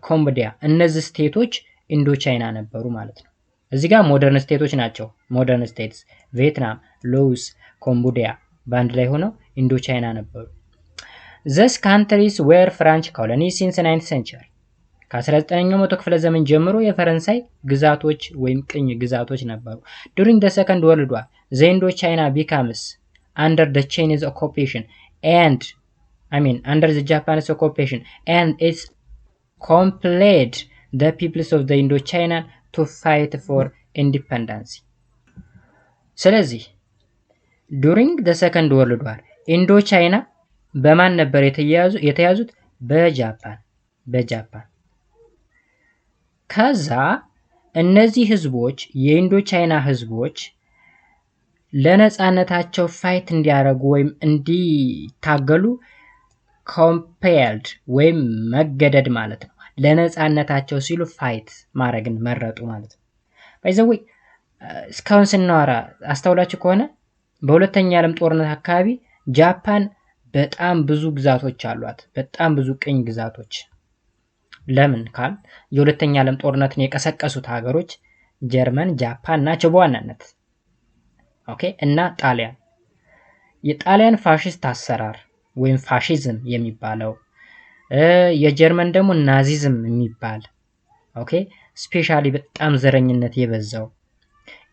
ካምቦዲያ። እነዚህ ስቴቶች ኢንዶ ቻይና ነበሩ ማለት ነው። እዚህ ጋር ሞደርን ስቴቶች ናቸው። ሞደርን ስቴትስ ቪየትናም፣ ላኦስ፣ ካምቦዲያ በአንድ ላይ ሆነው ኢንዶ ቻይና ነበሩ። These countries were French colonies since 9th century. ከ19ኛው መቶ ክፍለ ዘመን ጀምሮ የፈረንሳይ ግዛቶች ወይም ቅኝ ግዛቶች ነበሩ። During the Second World War, the Indochina becomes under the Chinese occupation and under the Japanese occupation, and it's compelled the peoples of the Indochina to fight for independence. ስለዚህ during the Second World War, ኢንዶቻይና በማን ነበር የተያዙት? በጃፓን። ከዛ እነዚህ ህዝቦች የኢንዶቻይና ህዝቦች ለነጻነታቸው ፋይት እንዲያደርጉ ወይም እንዲታገሉ compelled ወይም መገደድ ማለት ነው። ለነጻነታቸው ሲሉ ፋይት ማድረግን መረጡ ማለት ነው። ባይዘው እስካሁን ስናወራ አስተውላችሁ ከሆነ በሁለተኛ ዓለም ጦርነት አካባቢ ጃፓን በጣም ብዙ ግዛቶች አሏት። በጣም ብዙ ቅኝ ግዛቶች። ለምን ካል የሁለተኛ ዓለም ጦርነትን የቀሰቀሱት ሀገሮች ጀርመን፣ ጃፓን ናቸው በዋናነት። ኦኬ እና ጣሊያን። የጣሊያን ፋሺስት አሰራር ወይም ፋሺዝም የሚባለው የጀርመን ደግሞ ናዚዝም የሚባል ኦኬ ስፔሻሊ በጣም ዘረኝነት የበዛው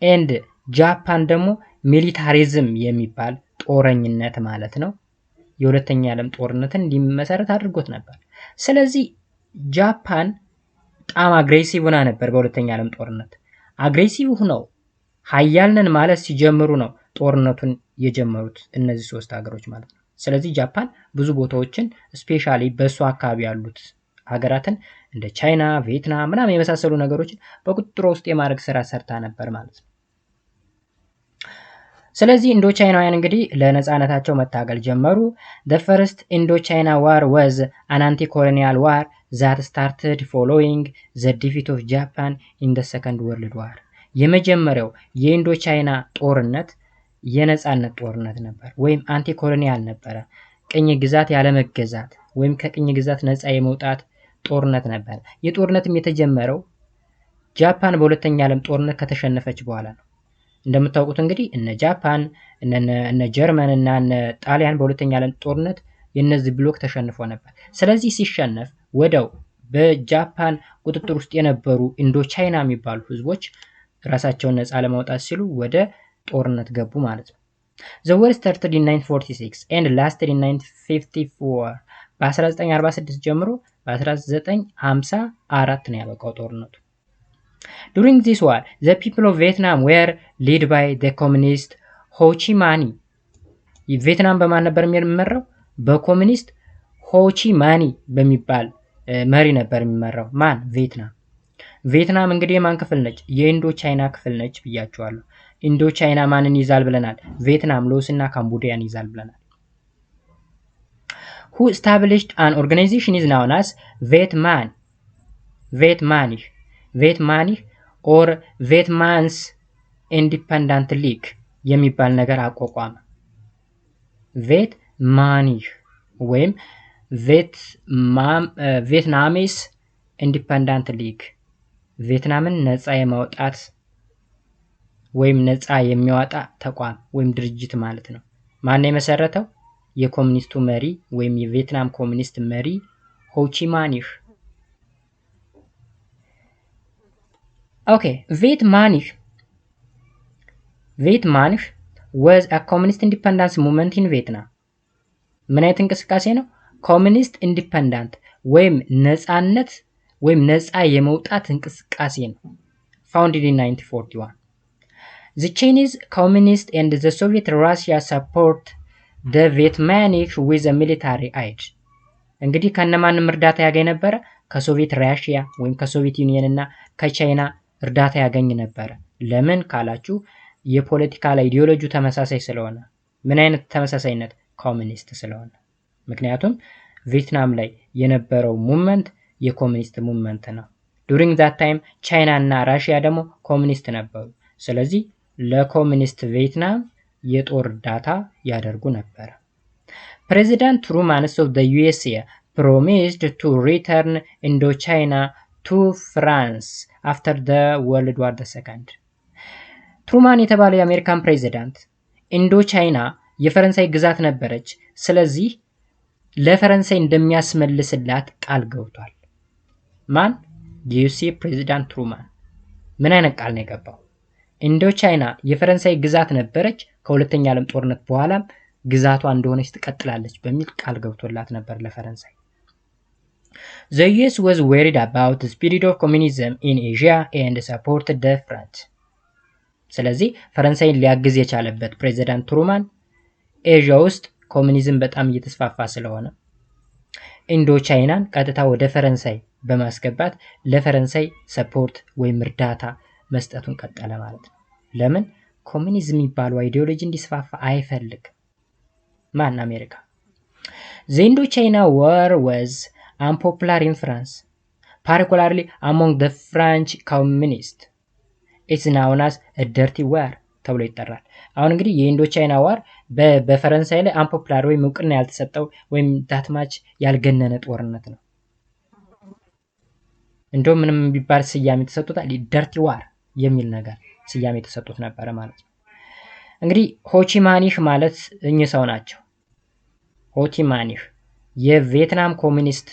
ኤንድ ጃፓን ደግሞ ሚሊታሪዝም የሚባል ጦረኝነት ማለት ነው። የሁለተኛ ዓለም ጦርነትን እንዲመሰረት አድርጎት ነበር። ስለዚህ ጃፓን በጣም አግሬሲቭ ሆና ነበር በሁለተኛ ዓለም ጦርነት። አግሬሲቭ ሆነው ሀያልነን ማለት ሲጀምሩ ነው ጦርነቱን የጀመሩት እነዚህ ሶስት ሀገሮች ማለት ነው። ስለዚህ ጃፓን ብዙ ቦታዎችን ስፔሻሊ በሱ አካባቢ ያሉት ሀገራትን እንደ ቻይና፣ ቪየትናም ምናምን የመሳሰሉ ነገሮችን በቁጥጥሯ ውስጥ የማድረግ ስራ ሰርታ ነበር ማለት ነው። ስለዚህ ኢንዶቻይናውያን እንግዲህ ለነጻነታቸው መታገል ጀመሩ። The first Indochina War was an anti-colonial war that started following the defeat of Japan in the Second World War. የመጀመሪያው የኢንዶቻይና ጦርነት የነጻነት ጦርነት ነበር ወይም አንቲ ኮሎኒያል ነበረ። ቅኝ ግዛት ያለመገዛት ወይም ከቅኝ ግዛት ነጻ የመውጣት ጦርነት ነበር። የጦርነትም የተጀመረው ጃፓን በሁለተኛ ዓለም ጦርነት ከተሸነፈች በኋላ ነው። እንደምታውቁት እንግዲህ እነ ጃፓን እነ ጀርመን እና እነ ጣሊያን በሁለተኛ ዓለም ጦርነት የነዚህ ብሎክ ተሸንፎ ነበር። ስለዚህ ሲሸነፍ ወደው በጃፓን ቁጥጥር ውስጥ የነበሩ ኢንዶቻይና የሚባሉ ህዝቦች ራሳቸውን ነጻ ለማውጣት ሲሉ ወደ ጦርነት ገቡ ማለት ነው። The war started in 1946 and lasted in 1954. በ1946 ጀምሮ በ1954 ነው ያበቃው ጦርነቱ። During this war, the people of Vietnam were led by the communist Ho Chi Minh. ቪየትናም በማን ነበር የሚመራው? በኮሙኒስት ሆ ቺ ማኒ በሚባል መሪ ነበር የሚመራው። ማን? ቪየትናም። ቪየትናም እንግዲህ የማን ክፍል ነች? የኢንዶ ቻይና ክፍል ነች ብያቸዋለሁ። ኢንዶ ቻይና ማንን ይዛል ብለናል? ቪየትናም፣ ላኦስ እና ካምቦዲያን ይዛል ብለናል። Who established an organization is known as ቪየትማኒህ ኦር ቪየትማንስ ኢንዲፐንደንት ሊግ የሚባል ነገር አቋቋመ። ቪየትማኒህ ወይም ቪየትናሚስ ኢንዲፐንደንት ሊግ ቪየትናምን ነጻ የማውጣት ወይም ነጻ የሚያወጣ ተቋም ወይም ድርጅት ማለት ነው። ማን ነው የመሰረተው? የኮሙኒስቱ መሪ ወይም የቪየትናም ኮሙኒስት መሪ ሆ ቺ ማኒህ። ኦኬ ቪየትማኒህ was a communist independence movement in Vietnam. ምን አይነት እንቅስቃሴ ነው? ኮሙኒስት ኢንዲፐንደንት ወይም ነጻነት ወይም ነጻ የመውጣት እንቅስቃሴ ነው። founded in 1941. The Chinese Communist and the Soviet Russia support the Vietnamese with a military aid. እንግዲህ ከነማንም እርዳታ ያገኝ ነበረ? ከሶቪየት ራሽያ ወይም ከሶቪየት ዩኒየን እና ከቻይና እርዳታ ያገኝ ነበረ። ለምን ካላችሁ የፖለቲካል አይዲዮሎጂ ተመሳሳይ ስለሆነ። ምን አይነት ተመሳሳይነት? ኮሙኒስት ስለሆነ። ምክንያቱም ቪየትናም ላይ የነበረው ሙቭመንት የኮሙኒስት ሙቭመንት ነው። ዱሪንግ ዛት ታይም ቻይና እና ራሽያ ደግሞ ኮሙኒስት ነበሩ። ስለዚህ ለኮሙኒስት ቪየትናም የጦር እርዳታ ያደርጉ ነበር። ፕሬዚዳንት ትሩማን of the USA promised to return Indochina to France after the World War II. ትሩማን የተባለው የአሜሪካን ፕሬዚዳንት ኢንዶ ቻይና የፈረንሳይ ግዛት ነበረች፣ ስለዚህ ለፈረንሳይ እንደሚያስመልስላት ቃል ገብቷል። ማን? ዩሲ ፕሬዚዳንት ትሩማን። ምን አይነት ቃል ነው የገባው? ኢንዶ ቻይና የፈረንሳይ ግዛት ነበረች፣ ከሁለተኛ ዓለም ጦርነት በኋላም ግዛቷ እንደሆነች ትቀጥላለች በሚል ቃል ገብቶላት ነበር ለፈረንሳይ። The US was worried about the spread of communism in Asia and supported the French. ስለዚህ ፈረንሳይን ሊያግዝ የቻለበት ፕሬዚዳንት ትሩማን ኤዥያ ውስጥ ኮሙኒዝም በጣም እየተስፋፋ ስለሆነ ኢንዶ ቻይናን ቀጥታ ወደ ፈረንሳይ በማስገባት ለፈረንሳይ ሰፖርት ወይም እርዳታ መስጠቱን ቀጠለ ማለት ነው። ለምን? ኮሙኒዝም የሚባለው አይዲዮሎጂ እንዲስፋፋ አይፈልግም። ማን? አሜሪካ። The Indochina War was unpopular in France, particularly among the French communists. It's known as a dirty war ተብሎ ይጠራል። አሁን እንግዲህ የኢንዶ ቻይና ዋር በፈረንሳይ ላይ አንፖፑላር ወይም እውቅና ያልተሰጠው ወይም ዳትማች ያልገነነ ጦርነት ነው። እንደውም ምንም ቢባል ስያሜ ተሰጥቶታል። ደርቲ ዋር የሚል ነገር ስያሜ ተሰጥቶት ነበረ ማለት ነው። እንግዲህ ሆቺማኒህ ማለት እኚህ ሰው ናቸው። ሆቺማኒህ የቪየትናም ኮሙኒስት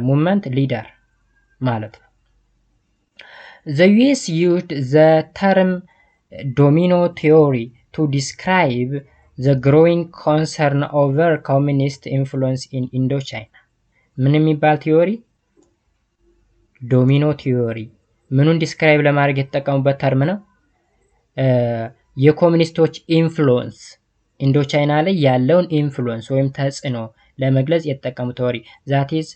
ሙቭመንት ሊደር ማለት ነው። The US used the term domino theory to describe the growing concern over communist influence in Indochina. ምን የሚባል ቲዮሪ? ዶሚኖ ቲዮሪ። ምኑን ዲስክራይብ ለማድረግ የተጠቀሙበት ተርም ነው? የኮሙኒስቶች ኢንፍሉዌንስ ኢንዶቻይና ላይ ያለውን ኢንፍሉዌንስ ወይም ተጽዕኖ ለመግለጽ የተጠቀሙት ቲዮሪ that is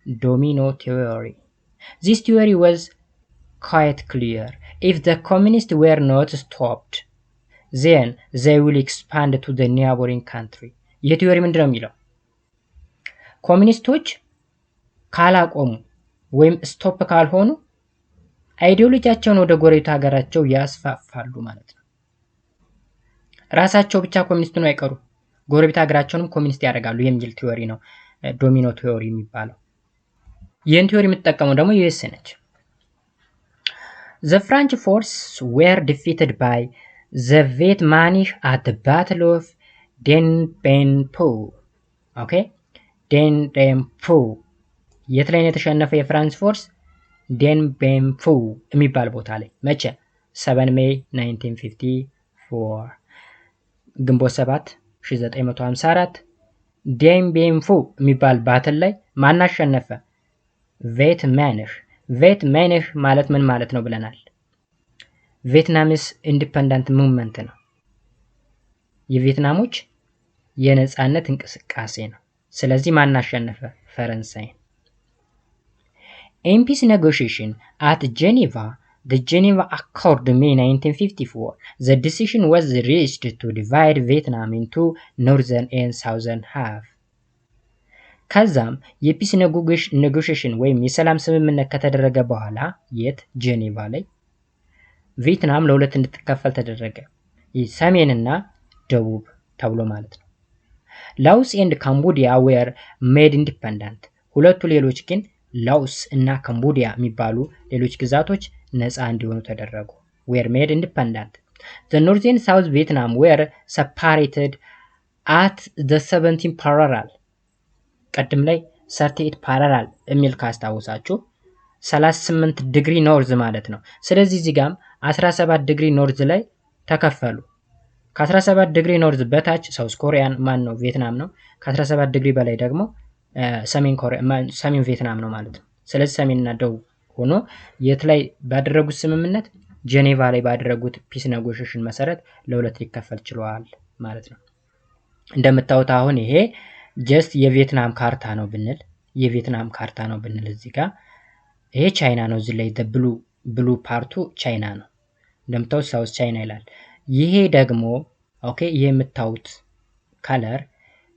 domino theory. This theory was quite clear. If the communists were not stopped, then they will expand to the neighboring country. ይህ ቲዮሪ ምንድነው የሚለው? ኮሙኒስቶች ካላቆሙ ወይም ስቶፕ ካልሆኑ አይዲዮሎጂያቸውን ወደ ጎረቤት ሀገራቸው ያስፋፋሉ ማለት ነው። ራሳቸው ብቻ ኮሙኒስት ነው አይቀሩ፣ ጎረቤት ሀገራቸውንም ኮሙኒስት ያደርጋሉ የሚል ቲዮሪ ነው ዶሚኖ ቲዮሪ የሚባለው። ይህን ቲዮሪ የምትጠቀመው ደግሞ ዩኤስ ነች። The French forces were defeated by the Vietnamese at the Battle of Dien Bien Phu. Okay? Dien Bien Phu. የት ላይ ነው የተሸነፈው የፍራንስ ፎርስ? ዴን ቤን ፉ የሚባል ቦታ ላይ። መቼ? 7 ሜይ 1954 ግንቦት 7 1954 ዴን ቤን ፉ የሚባል ባትል ላይ ማን አሸነፈ? ቪየትናምስ። ቪየትናምስ ማለት ምን ማለት ነው ብለናል? ቪየትናምስ ኢንዲፔንደንት ሙቭመንት ነው። የቪየትናሞች የነጻነት እንቅስቃሴ ነው። ስለዚህ ማን አሸነፈ? ፈረንሳይ። In peace negotiation at Geneva, the Geneva Accords May 1954, the decision was reached to divide Vietnam into northern and southern half. ከዛም የፒስ ኔጎሽዬሽን ወይም የሰላም ስምምነት ከተደረገ በኋላ የት? ጄኔቫ ላይ ቪየትናም ለሁለት እንድትከፈል ተደረገ። ሰሜንና ደቡብ ተብሎ ማለት ነው። ላውስ ኤንድ ካምቦዲያ ዌር ሜድ ኢንዲፔንደንት። ሁለቱ ሌሎች ግን ላውስ እና ካምቦዲያ የሚባሉ ሌሎች ግዛቶች ነፃ እንዲሆኑ ተደረጉ። ዌር ሜድ ኢንዲፔንደንት። The North and South Vietnam were separated at the 17 parallel። ቀድም ላይ 38 ፓራላል የሚል ካስታውሳችሁ 38 ዲግሪ ኖርዝ ማለት ነው። ስለዚህ እዚህ ጋም 17 ዲግሪ ኖርዝ ላይ ተከፈሉ። ከ17 ዲግሪ ኖርዝ በታች ሳውዝ ኮሪያን ማን ነው? ቪየትናም ነው። ከ17 ዲግሪ በላይ ደግሞ ሰሜን ቪየትናም ነው ማለት ነው። ስለዚህ ሰሜንና ደቡብ ሆኖ የት ላይ ባደረጉት ስምምነት? ጄኔቫ ላይ ባደረጉት ፒስ ኔጎሽዬሽን መሰረት ለሁለት ሊከፈል ችሏል ማለት ነው። እንደምታዩት አሁን ይሄ ጀስት የቪየትናም ካርታ ነው ብንል እዚህ ጋር ይሄ ቻይና ነው። እዚህ ላይ ብሉ ፓርቱ ቻይና ነው። እንደምታዩት ሳውዝ ቻይና ይላል። ይሄ ደግሞ ኦኬ ይሄ የምታዩት ከለር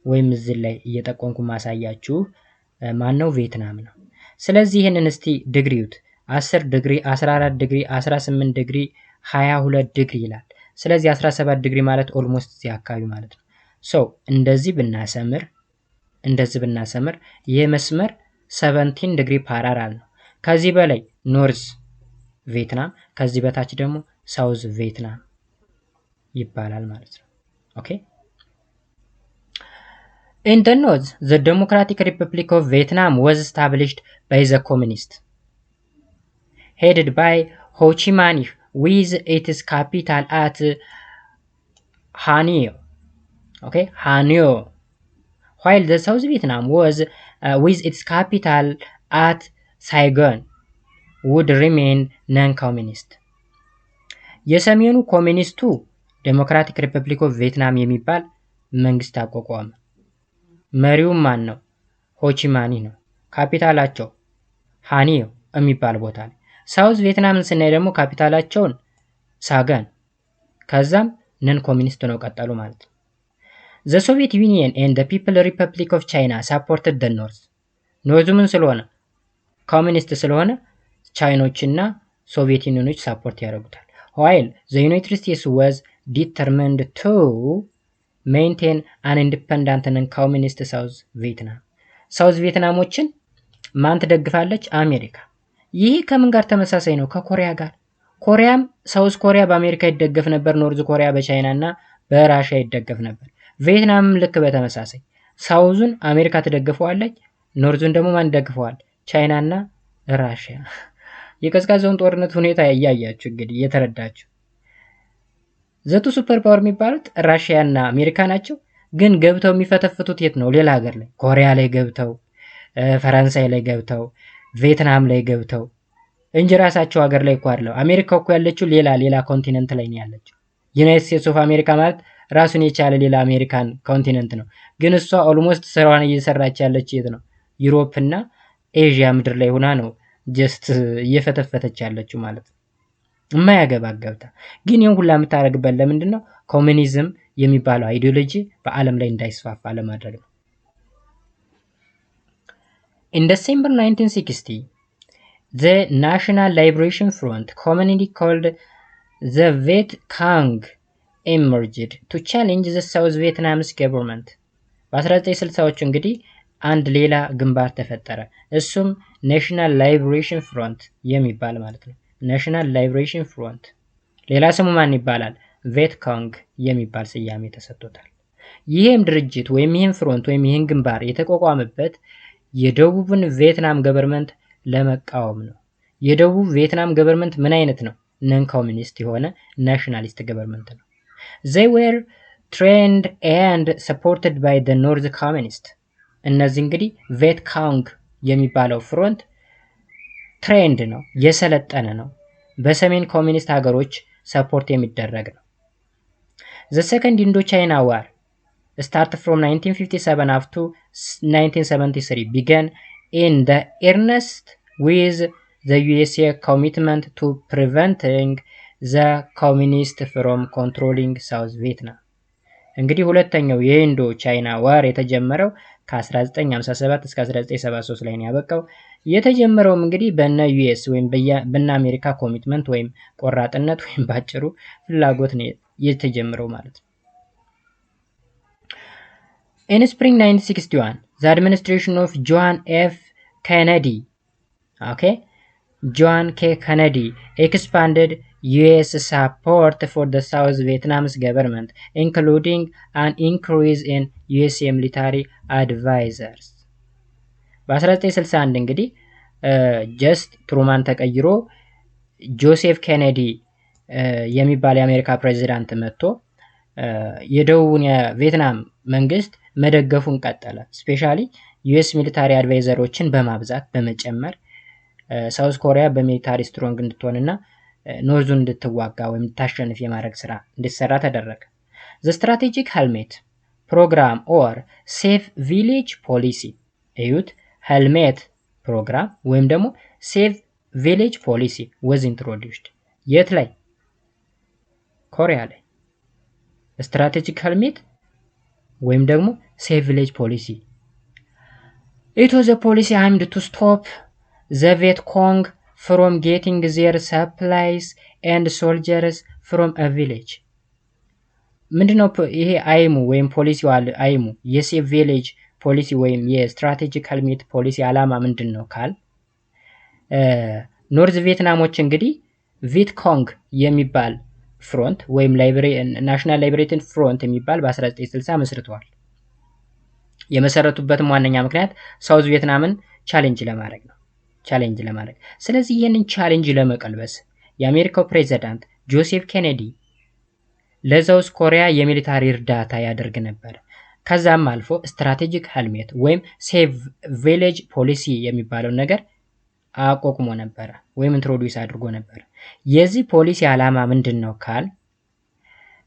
ወይም እዚህ ላይ እየጠቆምኩ ማሳያችሁ ማን ነው? ቪየትናም ነው። ስለዚህ ይሄንን እስቲ ዲግሪውት 10 ዲግሪ 14 ዲግሪ 18 ዲግሪ 22 ዲግሪ ይላል። ስለዚህ 17 ዲግሪ ማለት ኦልሞስት እዚህ አካባቢ ማለት ነው። ሶ እንደዚህ ብናሰምር ይሄ መስመር 17 ዲግሪ ፓራላል ነው። ከዚህ በላይ ኖርዝ ቪየትናም፣ ከዚህ በታች ደግሞ ሳውዝ ቪየትናም ይባላል ማለት ነው። ኦኬ In the north, the Democratic Republic of Vietnam was established by the communists, headed by Ho Chi Minh, with its capital at Hanoi. Okay, Hanoi. While the South Vietnam was, with its capital at Saigon, would remain non-communist. የሰሜኑ ኮሚኒስቱ ዴሞክራቲክ ሪፐብሊክ ኦፍ ቪየትናም የሚባል መንግስት አቋቋመ። መሪውም ማን ነው? ሆቺማኒ ነው። ካፒታላቸው ሃኒዮ የሚባል ቦታ ላይ። ሳውዝ ቪየትናምን ስናይ ደግሞ ካፒታላቸውን ሳጋን፣ ከዛም ነን ኮሚኒስት ነው ቀጠሉ ማለት ነው። The Soviet Union and the People Republic of China supported the North. ኖርዙ ምን ስለሆነ? ኮሚኒስት ስለሆነ ቻይኖችና ሶቪየት ዩኒዮኖች ሳፖርት ያደርጉታል። While the United States was determined to maintain an independent and communist South Vietnam. ሳውዝ ቪየትናሞችን ማን ትደግፋለች? አሜሪካ። ይህ ከምን ጋር ተመሳሳይ ነው? ከኮሪያ ጋር። ኮሪያም ሳውዝ ኮሪያ በአሜሪካ ይደገፍ ነበር፣ ኖርዝ ኮሪያ በቻይና እና በራሽያ ይደገፍ ነበር። ቪየትናም ልክ በተመሳሳይ ሳውዙን አሜሪካ ትደግፈዋለች፣ ኖርዙን ደግሞ ማን ይደግፈዋል? ቻይና እና ራሽያ። የቀዝቃዛውን ጦርነት ሁኔታ እያያችሁ እንግዲህ እየተረዳችሁ ዘቱ ሱፐር ፓወር የሚባሉት ራሽያ እና አሜሪካ ናቸው። ግን ገብተው የሚፈተፍቱት የት ነው? ሌላ ሀገር ላይ፣ ኮሪያ ላይ ገብተው፣ ፈረንሳይ ላይ ገብተው፣ ቪየትናም ላይ ገብተው እንጂ ራሳቸው ሀገር ላይ እኮ አይደለም። አሜሪካ እኮ ያለችው ሌላ ኮንቲነንት ላይ ነው ያለችው። ዩናይትድ ስቴትስ ኦፍ አሜሪካ ማለት ራሱን የቻለ ሌላ አሜሪካን ኮንቲነንት ነው። ግን እሷ ኦልሞስት ስራዋን እየሰራች ያለች የት ነው? ዩሮፕ እና ኤዥያ ምድር ላይ ሆና ነው ጀስት እየፈተፈተች ያለችው ማለት ነው። የማያገባ ገብታ ግን ይህን ሁላ የምታደርግበት ለምንድን ነው? ኮሚኒዝም የሚባለው አይዲዮሎጂ በዓለም ላይ እንዳይስፋፋ ለማድረግ ነው። In December 1960, the National Liberation Front, commonly called the Viet Cong, emerged to challenge the South Vietnamese government. በ1960ዎቹ እንግዲህ አንድ ሌላ ግንባር ተፈጠረ። እሱም ናሽናል ላይብሬሽን ፍሮንት የሚባል ማለት ነው። ናሽናል ላይብሬሽን ፍሮንት ሌላ ስሙ ማን ይባላል? ቬት ኮንግ የሚባል ስያሜ ተሰጥቶታል። ይህም ድርጅት ወይም ይህም ፍሮንት ወይም ይህን ግንባር የተቋቋመበት የደቡብን ቪየትናም ገቨርንመንት ለመቃወም ነው። የደቡብ ቪየትናም ገቨርንመንት ምን አይነት ነው? ነን ኮሚኒስት የሆነ ናሽናሊስት ገቨርንመንት ነው። they were trained and supported by the North Communist. እነዚህ እንግዲህ ቬት ኮንግ የሚባለው ፍሮንት ትሬንድ ነው፣ የሰለጠነ ነው፣ በሰሜን ኮሚኒስት ሀገሮች ሰፖርት የሚደረግ ነው። The second Indochina War started from 1957 up to 1973 began in the earnest with the USA commitment to preventing the communists from controlling South Vietnam. እንግዲህ ሁለተኛው የኢንዶ ቻይና ዋር የተጀመረው ከ1957 እስከ 1973 ላይ ነው ያበቃው። የተጀመረውም እንግዲህ በነ ዩኤስ ወይም በነ አሜሪካ ኮሚትመንት ወይም ቆራጥነት ወይም ባጭሩ ፍላጎት ነው የተጀመረው ማለት ነው። In spring 1961, the administration of John F. Kennedy, John K. Kennedy expanded U.S. support for the South Vietnamese government, including an increase in USA military advisors. በ1961 እንግዲህ ጀስት ትሩማን ተቀይሮ ጆሴፍ ኬኔዲ የሚባል የአሜሪካ ፕሬዚዳንት መጥቶ የደቡቡን የቪየትናም መንግስት መደገፉን ቀጠለ። ስፔሻሊ ዩኤስ ሚሊታሪ አድቫይዘሮችን በማብዛት በመጨመር ሳውዝ ኮሪያ በሚሊታሪ ስትሮንግ እንድትሆንና ኖርዙን እንድትዋጋ ወይም እንድታሸንፍ የማድረግ ስራ እንዲሰራ ተደረገ። The strategic helmet program or safe village policy እዩት፣ helmet program ወይም ደግሞ safe village policy was introduced የት ላይ? ኮሪያ ላይ። strategic helmet ወይም ደግሞ safe village policy. It was a policy aimed to stop the Viet Cong from getting their supplies and soldiers from a village. ምንድነው ይሄ አይሙ ወይም ፖሊሲው አይሙ የሴፍ ቪሌጅ ፖሊሲ ወይም የስትራቴጂክ ሄልሜት ፖሊሲ ዓላማ ምንድነው ካል ኖርዝ ቪየትናሞች እንግዲህ ቪትኮንግ የሚባል ፍሮንት ወይም ናሽናል ላይብሬሽን ፍሮንት የሚባል በ1960 መስርተዋል። የመሰረቱበትም ዋነኛ ምክንያት ሳውዝ ቪየትናምን ቻሌንጅ ለማድረግ ስለዚህ ይህንን ቻሌንጅ ለመቀልበስ የአሜሪካው ፕሬዚዳንት ጆሴፍ ኬኔዲ ለሳውዝ ኮሪያ የሚሊታሪ እርዳታ ያደርግ ነበር። ከዛም አልፎ ስትራቴጂክ ሄልሜት ወይም ሴቭ ቪሌጅ ፖሊሲ የሚባለውን ነገር አቋቁሞ ነበረ ወይም ኢንትሮዲዩስ አድርጎ ነበር። የዚህ ፖሊሲ ዓላማ ምንድን ነው ካል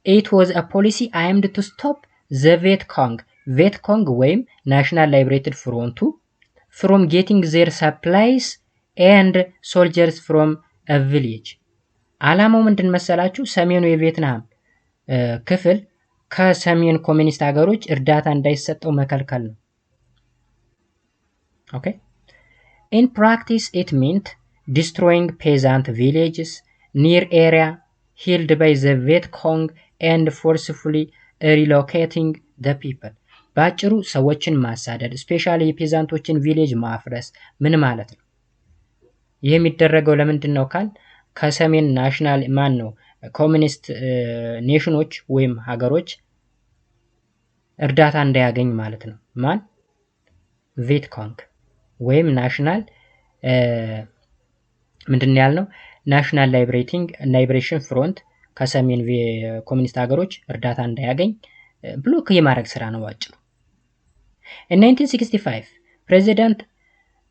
it was a policy aimed to stop the ቪየትኮንግ ወይም ናሽናል ላይብሬትድ ፍሮንቱ from getting their supplies and soldiers from a village። ዓላማው ምንድን መሰላችሁ? ሰሜኑ የቪየትናም ክፍል ከሰሜን ኮሚኒስት ሀገሮች እርዳታ እንዳይሰጠው መከልከል ነው። ኦኬ in practice it meant destroying peasant villages near area held by the Vietcong and forcefully relocating the people። ባጭሩ ሰዎችን ማሳደድ ስፔሻሊ የፔዛንቶችን ቪሌጅ ማፍረስ ምን ማለት ነው? ይህ የሚደረገው ለምንድን ነው ካል ከሰሜን ናሽናል ኮሚኒስት ኔሽኖች ወይም ሀገሮች እርዳታ እንዳያገኝ ማለት ነው። ማን? ቪየትኮንግ ወይም ናሽናል ምንድን ያልነው ናሽናል ላይብሬሽን ፍሮንት ከሰሜን ኮሚኒስት ሀገሮች እርዳታ እንዳያገኝ ብሎክ የማድረግ ስራ ነው ባጭሩ። In 1965 President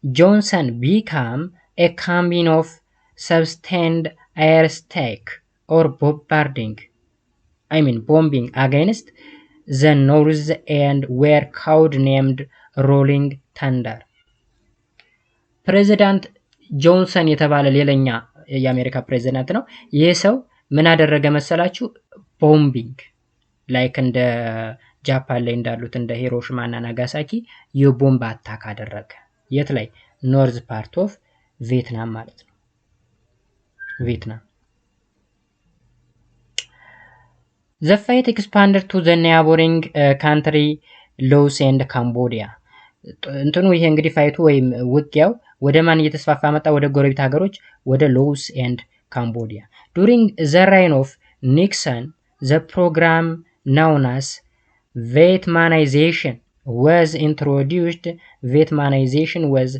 Johnson became a campaign of sustained airstrike or bombing against the North and were codenamed Rolling Thunder። ፕሬዚዳንት ጆንሰን የተባለ ሌላኛ የአሜሪካ ፕሬዚዳንት ነው። ይህ ሰው ምን አደረገ መሰላችሁ? ቦምቢንግ ላይክ እንደ ጃፓን ላይ እንዳሉት እንደ ሂሮሺማ እና ናጋሳኪ የቦምብ አታክ አደረገ። የት ላይ? ኖርዝ ፓርት ኦፍ ቪየትናም ማለት ነው። ቪየትናም The fight expanded to the neighboring country Laos and Cambodia። እንትኑ ይሄ እንግዲህ ፋይቱ ወይም ውጊያው ወደ ማን እየተስፋፋ መጣ? ወደ ጎረቤት ሀገሮች ወደ ሎስ ኤንድ ካምቦዲያ። During the reign of Nixon the program known as Vietnamization was introduced. Vietnamization was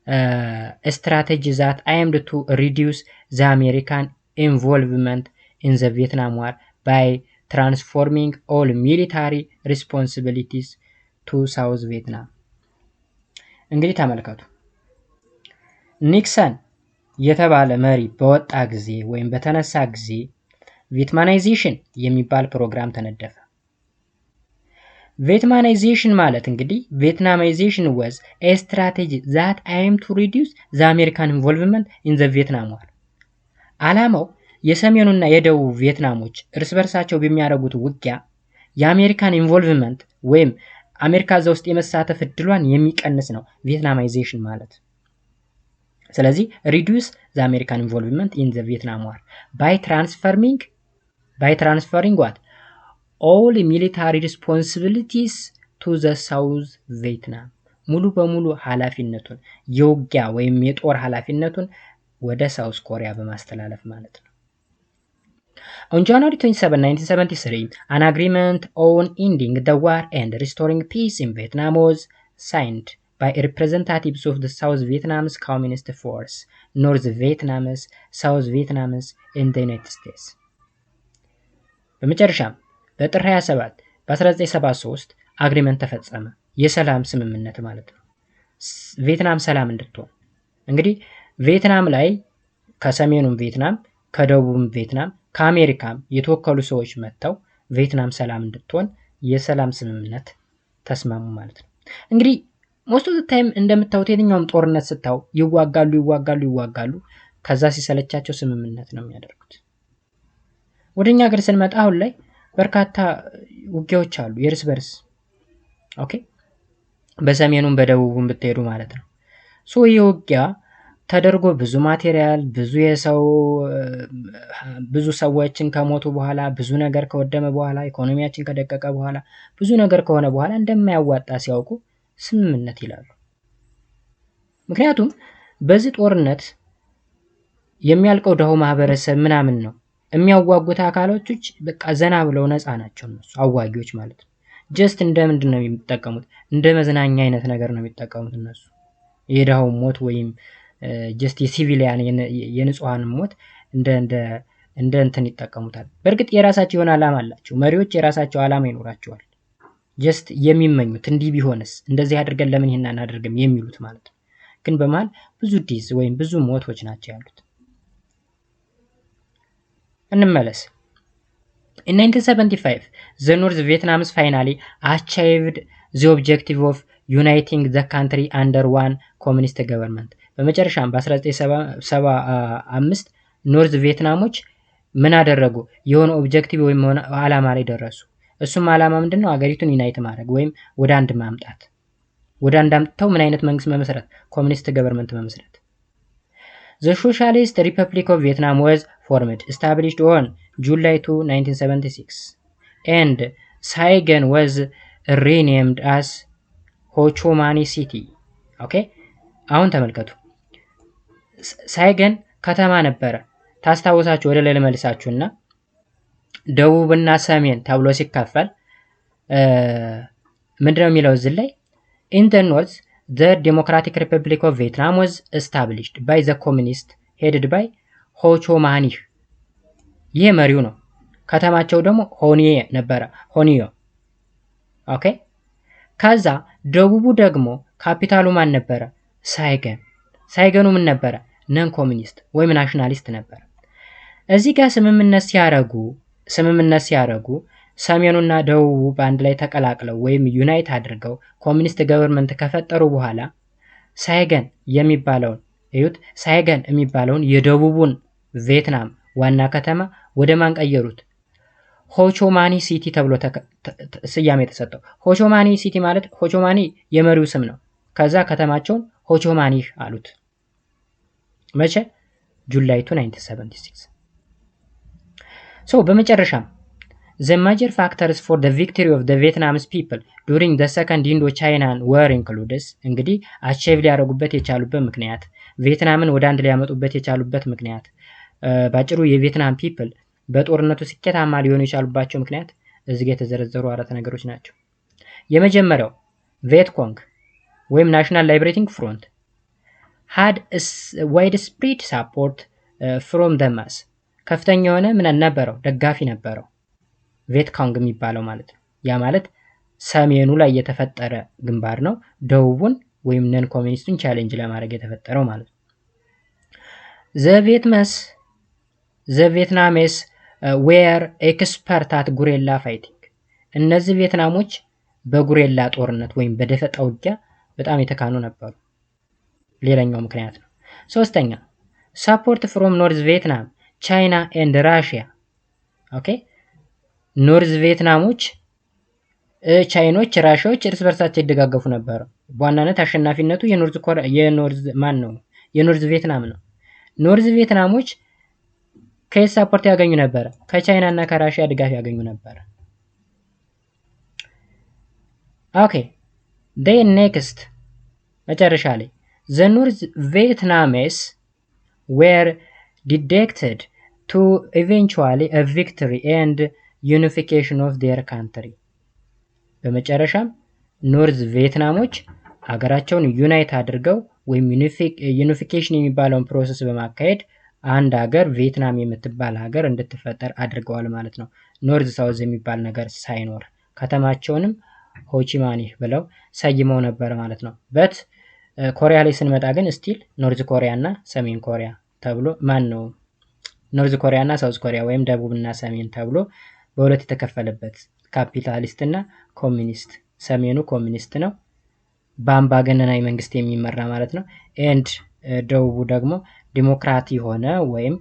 a strategy that aimed to reduce the American involvement in the Vietnam War by transforming all military responsibilities to South Vietnam። እንግዲህ ተመልከቱ፣ ኒክሰን የተባለ መሪ በወጣ ጊዜ ወይም በተነሳ ጊዜ ቪየትናማይዜሽን የሚባል ፕሮግራም ተነደፈ። ቪየትናማይዜሽን ማለት እንግዲህ ቪየትናማይዜሽን was a strategy that aimed to reduce the American involvement in the Vietnam War። ዓላማው የሰሜኑና የደቡብ ቪየትናሞች እርስ በርሳቸው በሚያደርጉት ውጊያ የአሜሪካን ኢንቮልቭመንት ወይም አሜሪካ እዛ ውስጥ የመሳተፍ እድሏን የሚቀንስ ነው ቪየትናማይዜሽን ማለት። ስለዚህ reduce the American involvement in the Vietnam War by transferring what? all military responsibilities to the South Vietnam። ሙሉ በሙሉ ኃላፊነቱን የውጊያ ወይም የጦር ኃላፊነቱን ወደ ሳውዝ ኮሪያ በማስተላለፍ ማለት ነው። On January 27, 1973, an agreement on ending the war and restoring peace in Vietnam was signed by representatives of the South Vietnamese Communist Force, North Vietnamese, South Vietnamese and the United States። በመጨረሻም በጥር 27 በ1973 አግሪመንት ተፈጸመ። የሰላም ስምምነት ማለት ነው። ቪየትናም ሰላም እንድትሆን እንግዲህ ቪየትናም ላይ ከሰሜኑም ቪየትናም ከደቡብም ቪየትናም ከአሜሪካም የተወከሉ ሰዎች መጥተው ቪየትናም ሰላም እንድትሆን የሰላም ስምምነት ተስማሙ ማለት ነው። እንግዲህ ሞስት ኦፍ ዘ ታይም እንደምታዩት የትኛውም ጦርነት ስታው ይዋጋሉ ከዛ ሲሰለቻቸው ስምምነት ነው የሚያደርጉት። ወደኛ ሀገር ስንመጣ አሁን ላይ በርካታ ውጊያዎች አሉ የእርስ በርስ ኦኬ፣ በሰሜኑም በደቡቡም ብትሄዱ ማለት ነው። ሶ የውጊያ ተደርጎ ብዙ ማቴሪያል ብዙ ሰዎችን ከሞቱ በኋላ ብዙ ነገር ከወደመ በኋላ ኢኮኖሚያችን ከደቀቀ በኋላ ብዙ ነገር ከሆነ በኋላ እንደማያዋጣ ሲያውቁ ስምምነት ይላሉ። ምክንያቱም በዚህ ጦርነት የሚያልቀው ደሃው ማህበረሰብ ምናምን ነው። የሚያዋጉት አካላቶች በቃ ዘና ብለው ነፃ ናቸው እነሱ አዋጊዎች ማለት ነው። ጀስት እንደ ምንድን ነው የሚጠቀሙት? እንደ መዝናኛ አይነት ነገር ነው የሚጠቀሙት እነሱ። የደሃው ሞት ወይም ጀስት የሲቪሊያን የንጹሃን ሞት እንደ እንትን ይጠቀሙታል። በእርግጥ የራሳቸው የሆነ ዓላማ አላቸው። መሪዎች የራሳቸው ዓላማ ይኖራቸዋል። ጀስት የሚመኙት እንዲህ ቢሆንስ፣ እንደዚህ አድርገን ለምን ይሄን አናደርግም የሚሉት ማለት ነው። ግን በመሃል ብዙ ዲዝ ወይም ብዙ ሞቶች ናቸው ያሉት። እንመለስ። In 1975, the North Vietnamese finally achieved the objective of uniting the country under one communist government. በመጨረሻም በ1975 ኖርዝ ቪየትናሞች ምን አደረጉ? የሆነ ኦብጀክቲቭ ወይም የሆነ ዓላማ ላይ ደረሱ። እሱም ዓላማ ምንድነው? አገሪቱን ዩናይት ማድረግ ወይም ወደ አንድ ማምጣት። ወደ አንድ አምጥተው ምን አይነት መንግስት መመስረት? ኮሚኒስት ገቨርንመንት መመስረት። The Socialist Republic of Vietnam was formed, established on July 2, 1976, and Saigon was renamed as Ho Chi Minh City. Okay? አሁን ተመልከቱ። ሳይገን ከተማ ነበረ። ታስታውሳችሁ ወደ ላይ ልመልሳችሁና ደቡብና ሰሜን ተብሎ ሲከፈል ምንድነው የሚለው እዚህ ላይ in the north the Democratic Republic of Vietnam was established by the communist headed by Ho Chi Minh. ይሄ መሪው ነው። ከተማቸው ደግሞ ሆኒዮ ነበረ። ሆኒዮ ኦኬ። ከዛ ደቡቡ ደግሞ ካፒታሉ ማን ነበረ? ሳይገን። ሳይገኑ ምን ነበረ? ነን ኮሚኒስት ወይም ናሽናሊስት ነበረ። እዚህ ጋር ስምምነት ሲያረጉ ሰሜኑና ደቡቡ በአንድ ላይ ተቀላቅለው ወይም ዩናይት አድርገው ኮሚኒስት ገቨርንመንት ከፈጠሩ በኋላ ሳይገን የሚባለውን የደቡቡን ቪየትናም ዋና ከተማ ወደ ማን ቀየሩት? ሆ ቺ ማኒ ሲቲ ተብሎ ስያሜ የተሰጠው። ሆ ቺ ማኒ ሲቲ ማለት ሆ ቺ ማኒ የመሪው ስም ነው። ከዛ ከተማቸውን ሆ ቺ ማኒ አሉት። መቼ? ጁላይ 2 1976። በመጨረሻም the major factors for the victory of the Vietnamese people during the second Indochina War includes እንግዲህ አቺቭ ሊያደርጉበት የቻሉበት ምክንያት፣ ቪየትናምን ወደ አንድ ሊያመጡበት የቻሉበት ምክንያት፣ ባጭሩ የቪየትናም ፒፕል በጦርነቱ ስኬታማ ሊሆኑ የቻሉባቸው ምክንያት እዚህ ጋር የተዘረዘሩ አራት ነገሮች ናቸው። የመጀመሪያው ቪየትኮንግ ወይም ናሽናል ላይብሬቲንግ ፍሮንት had a widespread support from the mass ከፍተኛ የሆነ ምን ነበረው? ደጋፊ ነበረው። ቪየትኮንግ የሚባለው ማለት ነው። ያ ማለት ሰሜኑ ላይ የተፈጠረ ግንባር ነው። ደቡቡን ወይም ነን ኮሚኒስቱን ቻሌንጅ ለማድረግ የተፈጠረው ማለት ነው። the Vietnamese were expert at guerrilla fighting. እነዚህ ቪየትናሞች በጉሬላ ጦርነት ወይም በደፈጣ ውጊያ በጣም የተካኑ ነበሩ። ሌላኛው ምክንያት ነው። ሶስተኛ support from North Vietnam, China and Russia. ኦኬ ኖርዝ ቪየትናሞች፣ ቻይኖች፣ ራሻዎች እርስ በርሳቸው ይደጋገፉ ነበር። በዋናነት አሸናፊነቱ የኖርዝ ቪየትናም ነው። ኖርዝ ቪየትናሞች ከየት ሰፖርት ያገኙ ነበር? ከቻይና እና ከራሻ ድጋፍ ያገኙ ነበር። ኦኬ then next መጨረሻ ላይ the North Vietnamese were dedicated to eventually a victory and unification of their country. በመጨረሻም ኖርዝ ቪየትናሞች ሀገራቸውን ዩናይት አድርገው ወይም ዩኒፊኬሽን የሚባለውን ፕሮሰስ በማካሄድ አንድ ሀገር ቪየትናም የምትባል ሀገር እንድትፈጠር አድርገዋል ማለት ነው። ኖርዝ ሳውዝ የሚባል ነገር ሳይኖር ከተማቸውንም ሆቺማኒ ብለው ሰይመው ነበር ማለት ነው። ኮሪያ ላይ ስንመጣ ግን ስቲል ኖርዝ ኮሪያ እና ሰሜን ኮሪያ ተብሎ ኖርዝ ኮሪያ እና ሳውዝ ኮሪያ ወይም ደቡብና ሰሜን ተብሎ በሁለት የተከፈለበት ካፒታሊስት እና ኮሚኒስት። ሰሜኑ ኮሚኒስት ነው በአምባገነናዊ መንግስት የሚመራ ማለት ነው። ኤንድ ደቡቡ ደግሞ ዲሞክራቲ ሆነ ወይም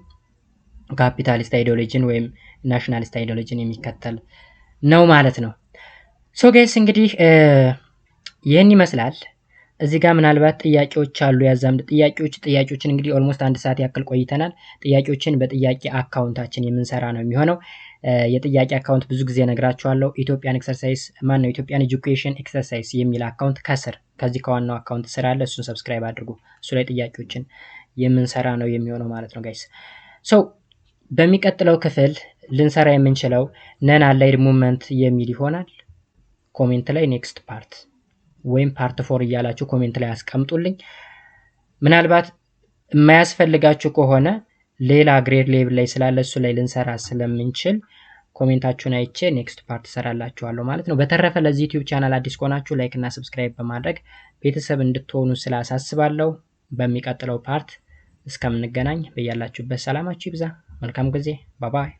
ካፒታሊስት አይዲዮሎጂን ወይም ናሽናሊስት አይዲዮሎጂን የሚከተል ነው ማለት ነው። ጋይስ እንግዲህ ይህን ይመስላል። እዚህ ጋር ምናልባት ጥያቄዎች አሉ፣ ያዛምድ ጥያቄዎችን እንግዲህ ኦልሞስት 1 ሰዓት ያክል ቆይተናል። ጥያቄዎችን በጥያቄ አካውንታችን የምንሰራ ነው የሚሆነው። የጥያቄ አካውንት ብዙ ጊዜ ነግራችኋለሁ። ኢትዮጵያን ኤጁኬሽን ኤክሰርሳይዝ የሚል አካውንት ከስር ከዚህ ከዋናው አካውንት ስር አለ። እሱን ሰብስክራይብ አድርጉ። እሱ ላይ ጥያቄዎችን የምንሰራ ነው የሚሆነው ማለት ነው ጋይስ። ሶ በሚቀጥለው ክፍል ልንሰራ የምንችለው ነን አላይድ ሙቭመንት የሚል ይሆናል። ኮሜንት ላይ ኔክስት ፓርት ወይም ፓርት 4 እያላችሁ ኮሜንት ላይ አስቀምጡልኝ። ምናልባት የማያስፈልጋችሁ ከሆነ ሌላ ግሬድ ሌቭል ላይ ስላለ እሱ ላይ ልንሰራ ስለምንችል ኮሜንታችሁን አይቼ ኔክስት ፓርት ሰራላችኋለሁ ማለት ነው። በተረፈ ለዚህ ዩቲዩብ ቻናል አዲስ ከሆናችሁ ላይክ እና ሰብስክራይብ በማድረግ ቤተሰብ እንድትሆኑ ስላሳስባለሁ። በሚቀጥለው ፓርት እስከምንገናኝ በያላችሁበት ሰላማችሁ ይብዛ። መልካም ጊዜ። ባይ ባይ።